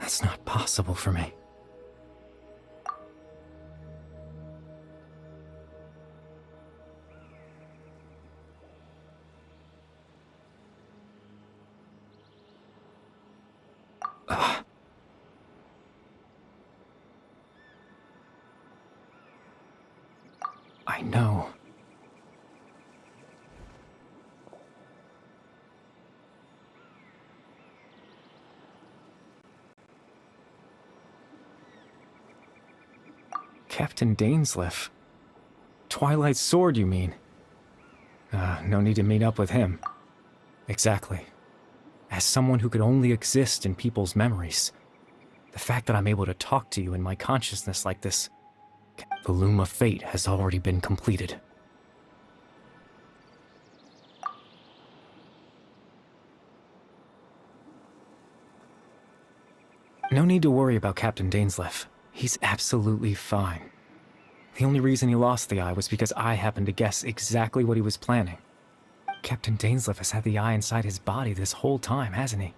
that's not possible for me. I know. Captain Dainsleif. Twilight Sword, you mean? No need to meet up with him. Exactly. As someone who could only exist in people's memories, the fact that I'm able to talk to you in my consciousness like this, the loom of fate has already been completed. No need to worry about Captain Dainsleif. He's absolutely fine. The only reason he lost the eye was because I happened to guess exactly what he was planning. Captain Dainsleif has had the eye inside his body this whole time, hasn't he?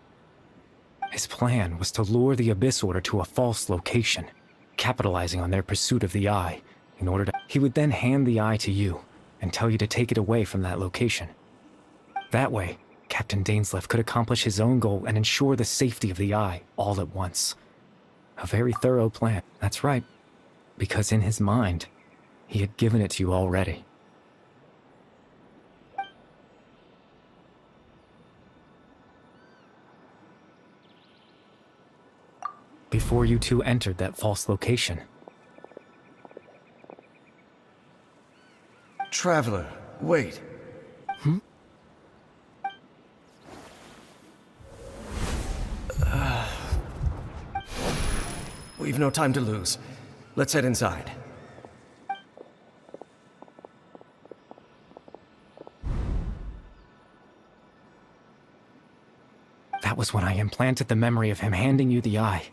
His plan was to lure the Abyss Order to a false location, capitalizing on their pursuit of the eye, in order to... He would then hand the eye to you, and tell you to take it away from that location. That way, Captain Dainsleif could accomplish his own goal and ensure the safety of the eye all at once. A very thorough plan, that's right, because in his mind, he had given it to you already. Before you two entered that false location. Traveler, wait. We've no time to lose. Let's head inside. That was when I implanted the memory of him handing you the eye.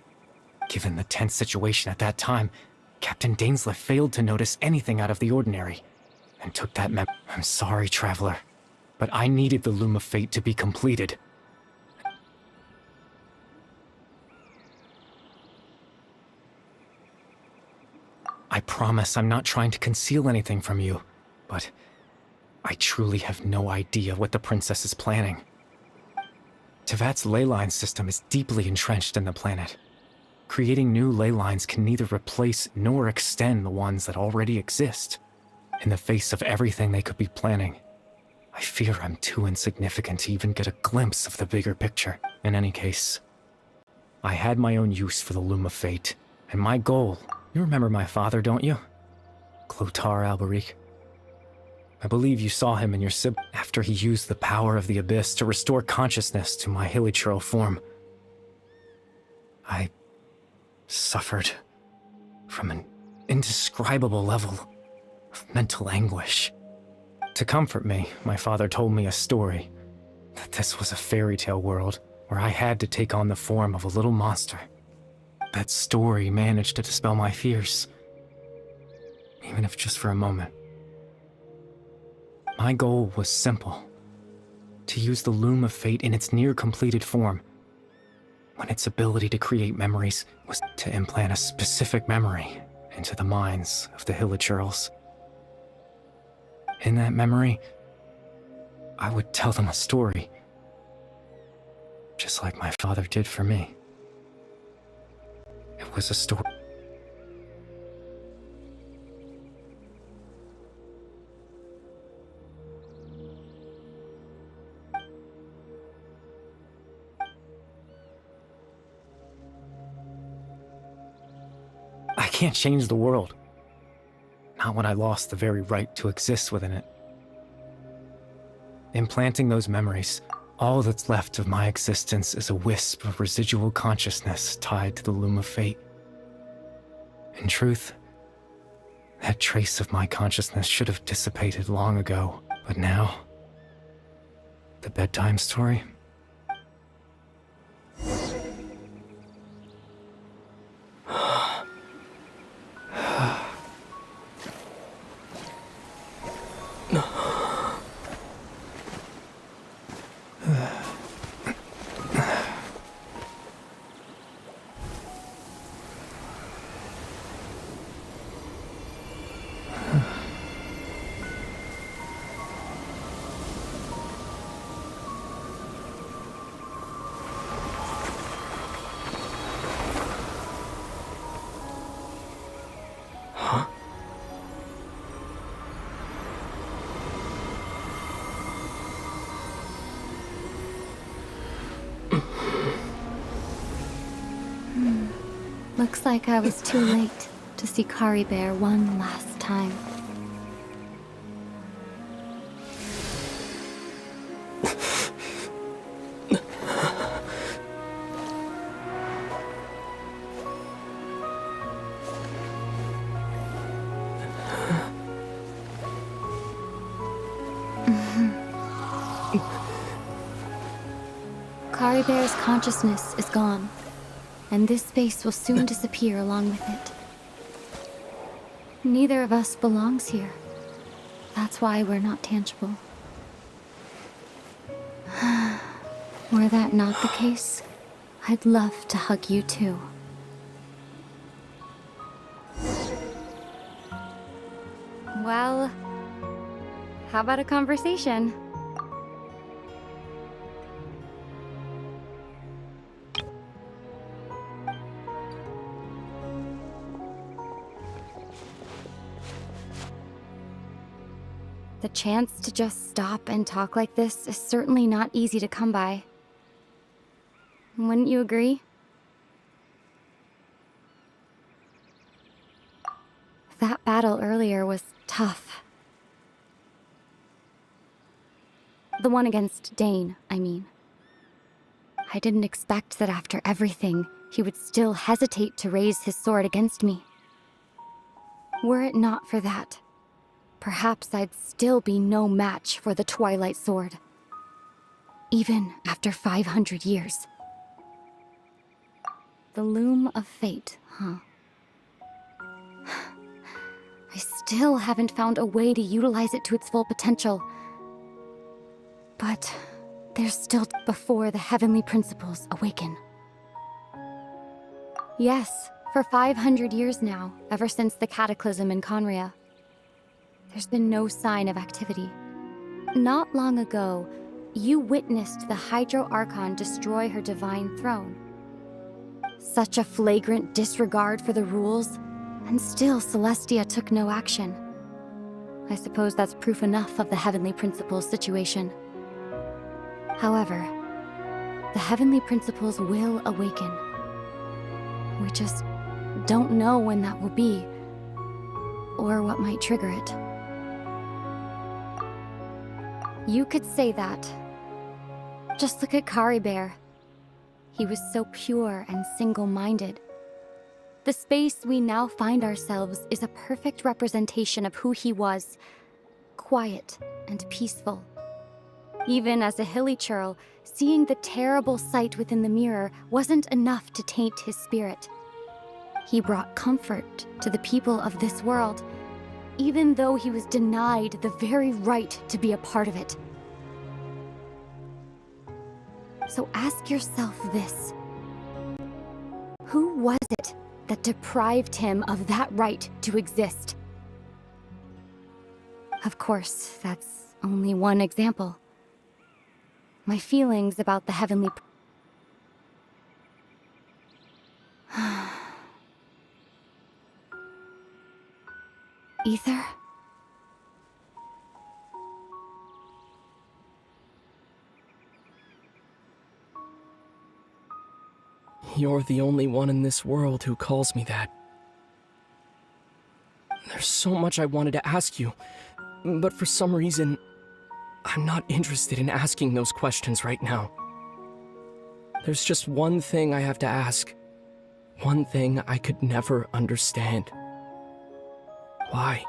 Given the tense situation at that time, Captain Dainsleif failed to notice anything out of the ordinary, and took that I'm sorry, Traveler, but I needed the Loom of Fate to be completed. I promise I'm not trying to conceal anything from you, but I truly have no idea what the princess is planning. Tevat's ley line system is deeply entrenched in the planet. Creating new ley lines can neither replace nor extend the ones that already exist. In the face of everything they could be planning, I fear I'm too insignificant to even get a glimpse of the bigger picture. In any case, I had my own use for the Loom of Fate, and my goal... You remember my father, don't you? Clotar Alberic. I believe you saw him in your sibling after he used the power of the Abyss to restore consciousness to my hilichurl form. I suffered from an indescribable level of mental anguish. To comfort me, my father told me a story, that this was a fairy tale world where I had to take on the form of a little monster. That story managed to dispel my fears, even if just for a moment. My goal was simple, to use the Loom of Fate in its near-completed form, when its ability to create memories was to implant a specific memory into the minds of the hilichurls. In that memory, I would tell them a story, just like my father did for me. It was a story. I can't change the world. Not when I lost the very right to exist within it. Implanting those memories, all that's left of my existence is a wisp of residual consciousness tied to the Loom of Fate. In truth, that trace of my consciousness should have dissipated long ago, but now, the bedtime story? Looks like I was too late to see Kari Bear one last time. Kari Bear's consciousness is gone, and this space will soon disappear along with it. Neither of us belongs here. That's why we're not tangible. Were that not the case, I'd love to hug you too. Well, how about a conversation? The chance to just stop and talk like this is certainly not easy to come by. Wouldn't you agree? That battle earlier was tough. The one against Dane, I mean. I didn't expect that after everything, he would still hesitate to raise his sword against me. Were it not for that, perhaps I'd still be no match for the Twilight Sword. Even after 500 years. The loom of fate, huh? I still haven't found a way to utilize it to its full potential. But there's still before the heavenly principles awaken. Yes, for 500 years now, ever since the cataclysm in Conria, there's been no sign of activity. Not long ago, you witnessed the Hydro Archon destroy her divine throne. Such a flagrant disregard for the rules, and still Celestia took no action. I suppose that's proof enough of the Heavenly Principles situation. However, the Heavenly Principles will awaken. We just don't know when that will be, or what might trigger it. You could say that. Just look at Kari Bear. He was so pure and single-minded. The space we now find ourselves is a perfect representation of who he was. Quiet and peaceful. Even as a hilly churl, seeing the terrible sight within the mirror wasn't enough to taint his spirit. He brought comfort to the people of this world, even though he was denied the very right to be a part of it. So ask yourself this. Who was it that deprived him of that right to exist? Of course, that's only one example. My feelings about the heavenly... Ether? You're the only one in this world who calls me that. There's so much I wanted to ask you, but for some reason, I'm not interested in asking those questions right now. There's just one thing I have to ask. One thing I could never understand. Why?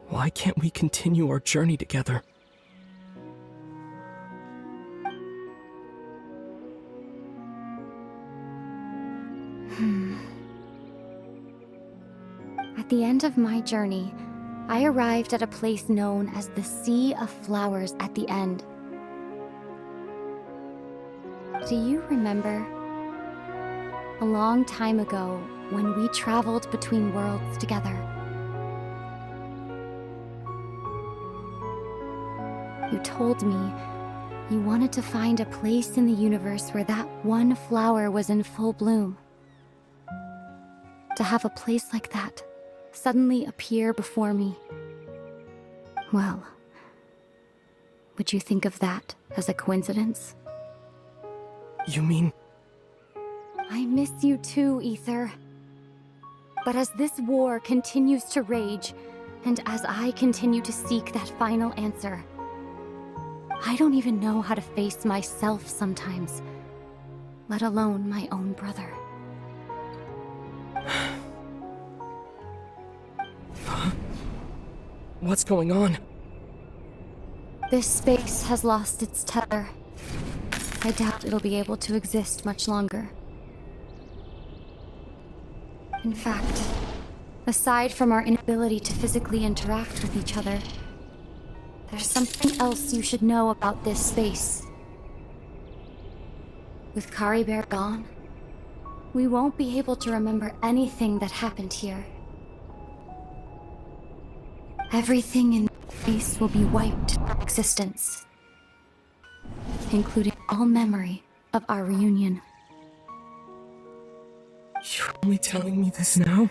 Why can't we continue our journey together? At the end of my journey, I arrived at a place known as the Sea of Flowers at the End. Do you remember? A long time ago, when we traveled between worlds together. You told me you wanted to find a place in the universe where that one flower was in full bloom. To have a place like that suddenly appear before me. Well, would you think of that as a coincidence? You mean... I miss you too, Ether. But as this war continues to rage, and as I continue to seek that final answer, I don't even know how to face myself sometimes, let alone my own brother. What's going on? This space has lost its tether. I doubt it'll be able to exist much longer. In fact, aside from our inability to physically interact with each other, there's something else you should know about this space. With Kari Bear gone, we won't be able to remember anything that happened here. Everything in this space will be wiped from existence, including all memory of our reunion. You're only telling me this now?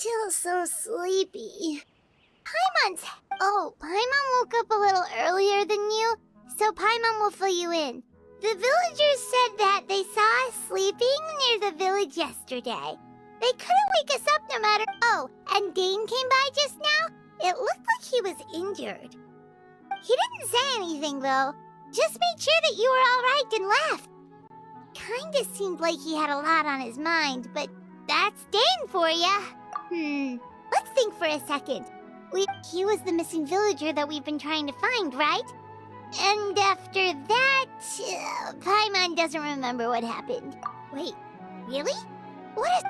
Still so sleepy. Paimon woke up a little earlier than you, so Paimon will fill you in. The villagers said that they saw us sleeping near the village yesterday. They couldn't wake us up no matter— Oh, and Dane came by just now. It looked like he was injured. He didn't say anything, though. Just made sure that you were alright and left. Kinda seemed like he had a lot on his mind, but that's Dane for ya. Let's think for a second. He was the missing villager that we've been trying to find, right? And after that, Paimon doesn't remember what happened. Wait, really? What is—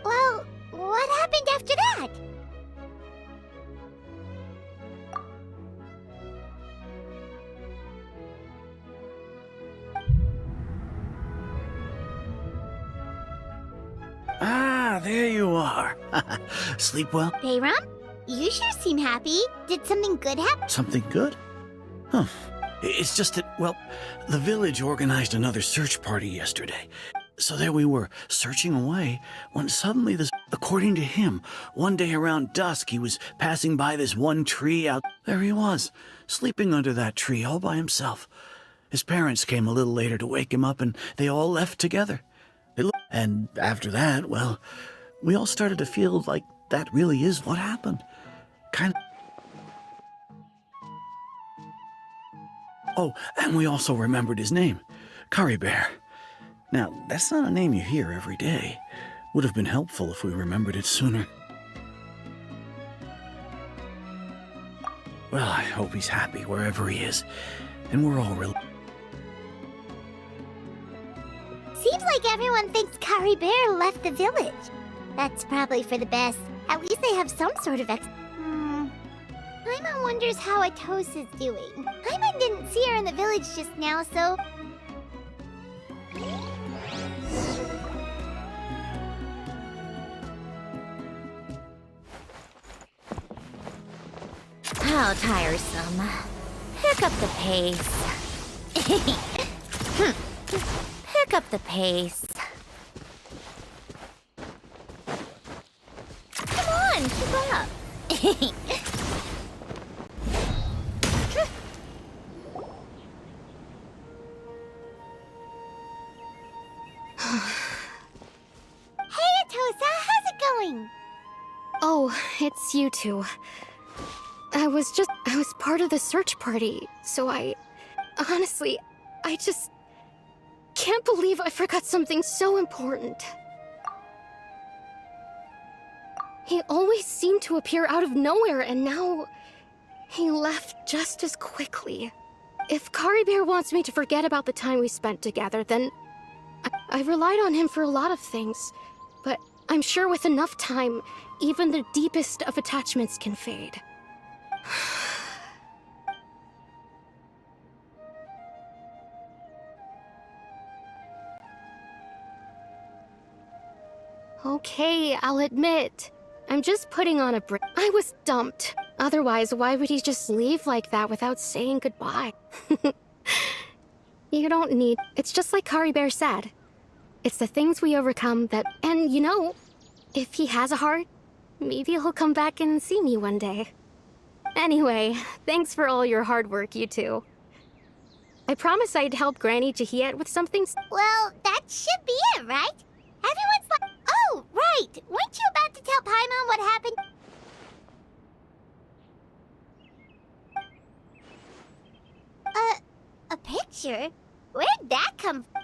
Well, what happened after that? Ah, there you are. Sleep well? Bayram? You sure seem happy. Did something good happen? Something good? Huh. It's just that, well, the village organized another search party yesterday. So there we were, searching away, when suddenly according to him, one day around dusk he was passing by this one tree out. There he was, sleeping under that tree all by himself. His parents came a little later to wake him up and they all left together. And after that, well, we all started to feel like that really is what happened. Kind of. Oh, and we also remembered his name, Kari Bear. Now, that's not a name you hear every day. Would have been helpful if we remembered it sooner. Well, I hope he's happy wherever he is, and we're all real. Seems like everyone thinks Kari Bear left the village. That's probably for the best. At least they have some sort of Paimon wonders how Atos is doing. Paimon didn't see her in the village just now, so... How tiresome. Pick up the pace. Pick up the pace. Come on, keep up. Hey, Atosa, how's it going? Oh, it's you two. I was part of the search party, so honestly, can't believe I forgot something so important. He always seemed to appear out of nowhere, and now he left just as quickly. If Kari Bear wants me to forget about the time we spent together, then I relied on him for a lot of things. But I'm sure with enough time, even the deepest of attachments can fade. Okay, I'll admit. I'm just putting on a break. I was dumped. Otherwise, why would he just leave like that without saying goodbye? You don't need... It's just like Kari Bear said. It's the things we overcome that... And you know, if he has a heart, maybe he'll come back and see me one day. Anyway, thanks for all your hard work, you two. I promised I'd help Granny Jahiet with something... Well, that should be it, right? Everyone's like... Oh, right! Weren't you about to tell Paimon what happened? A picture? Where'd that come from?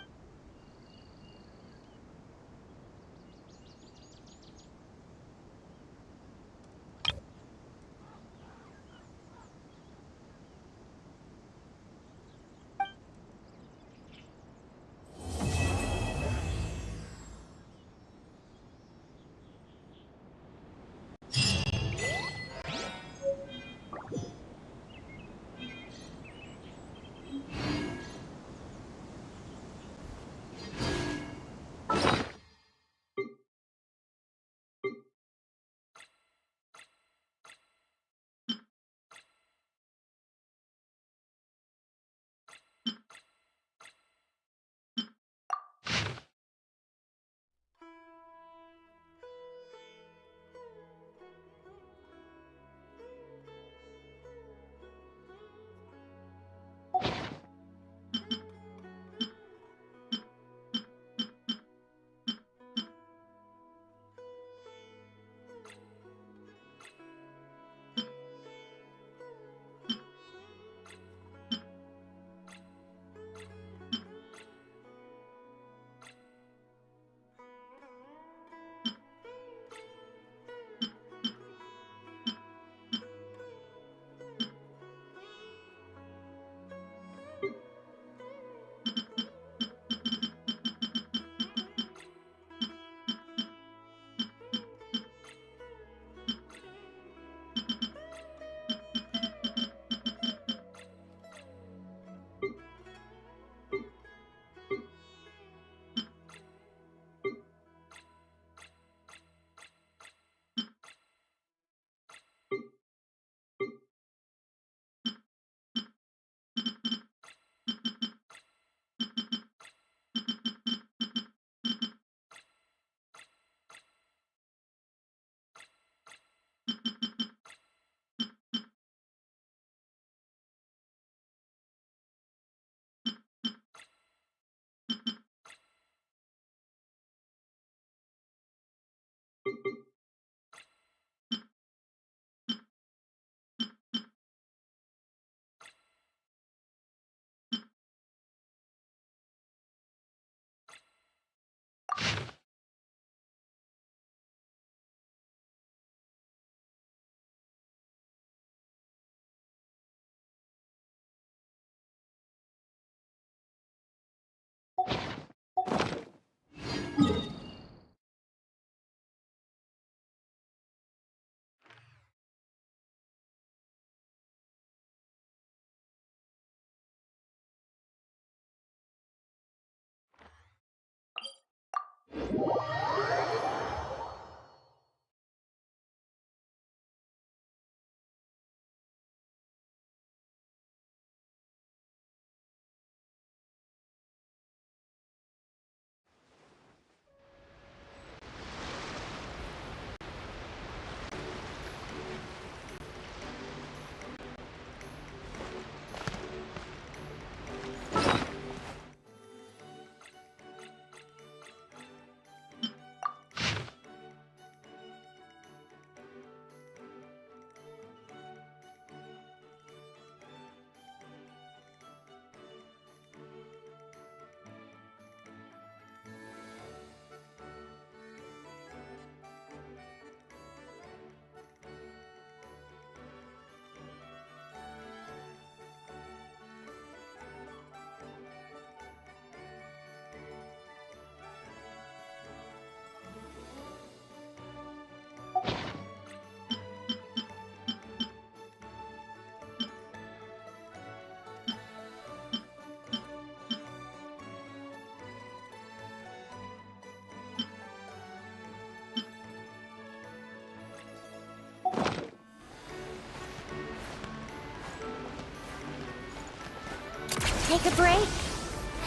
Take a break.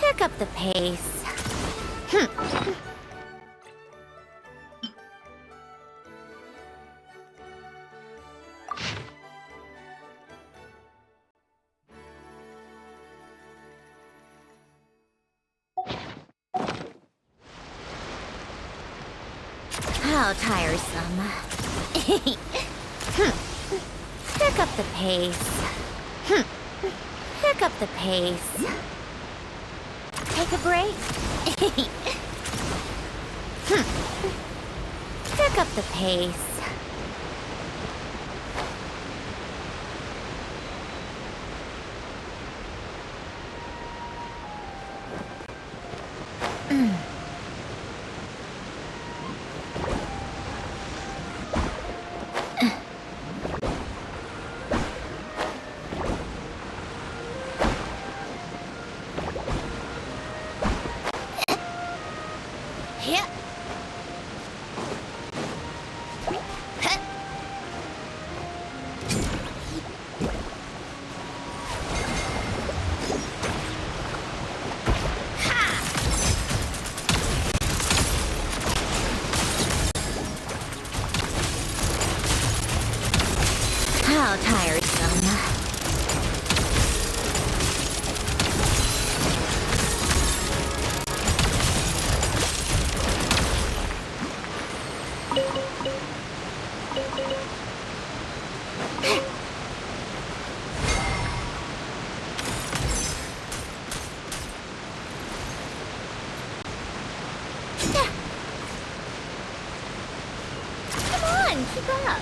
Pick up the pace. How tiresome. Pick up the pace. Pick up the pace. Take a break. Pick up the pace. How tiresome. Come on, keep up.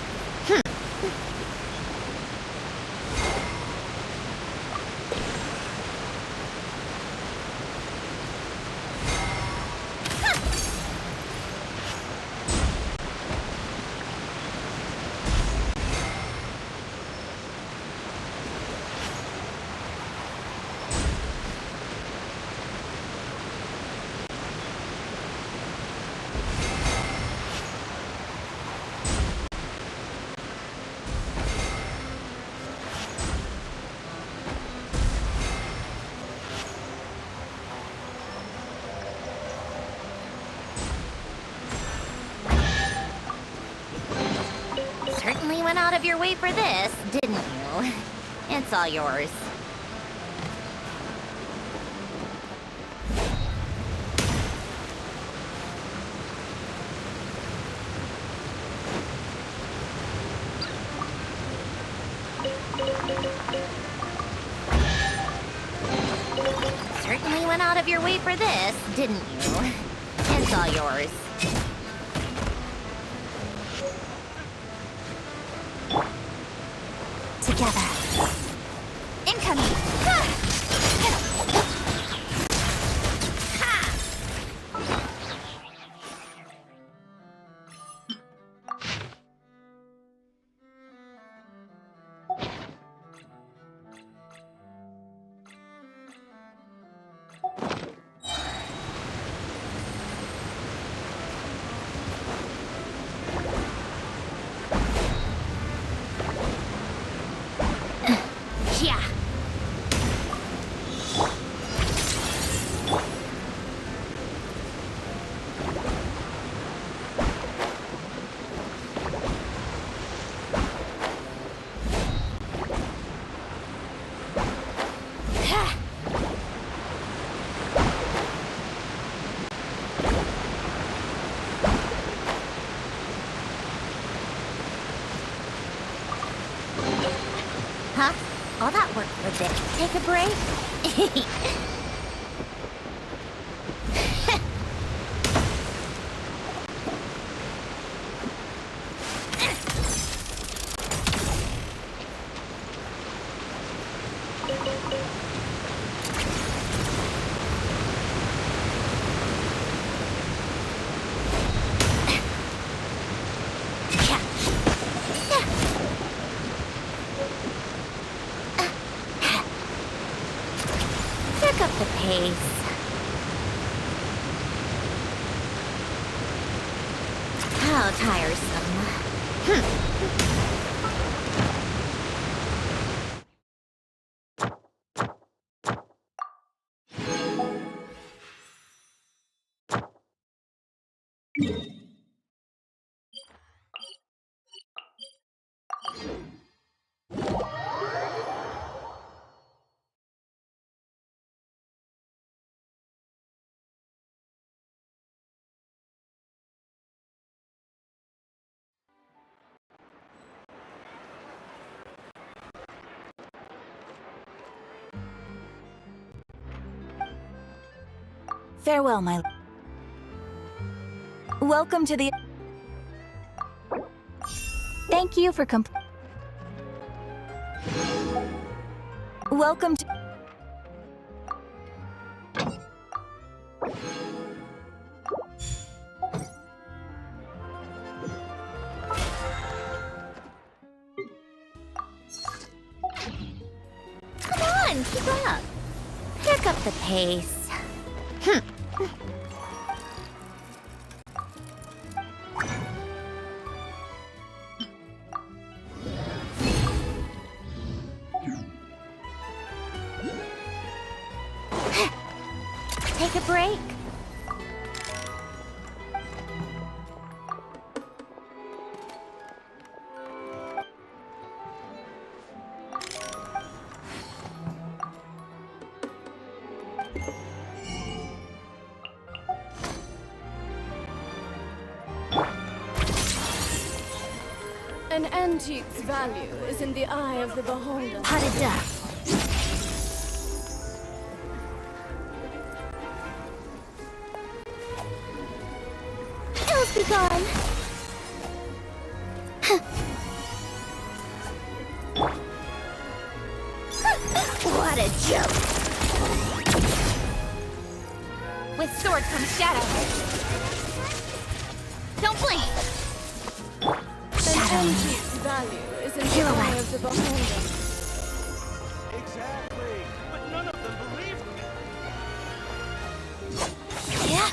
Certainly went out of your way for this, didn't you? It's all yours. Certainly went out of your way for this, didn't you? It's all yours. Together. Incoming! Ha! Yeah. Huh? All that work for this. Take a break? Pick up the pace. How tiresome. Farewell, my... Welcome to the... Thank you for Welcome to... Come on, keep up. Pick up the pace. Take a break. An antique's value is in the eye of the beholder. Potted duck. Ills be gone. What a joke. With sword comes shadow. Don't blink. An antique's value is in the eye of the beholder. Exactly. But none of them believed me. Yeah.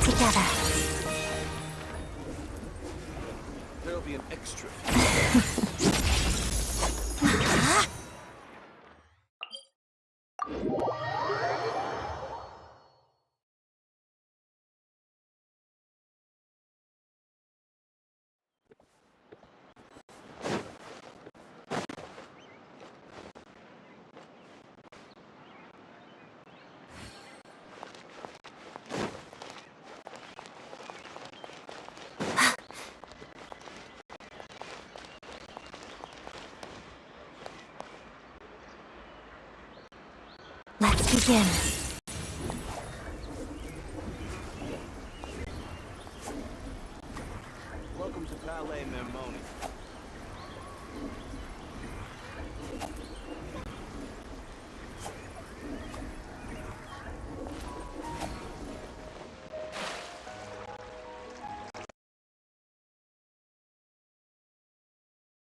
Together. There'll be an extra. Let's begin.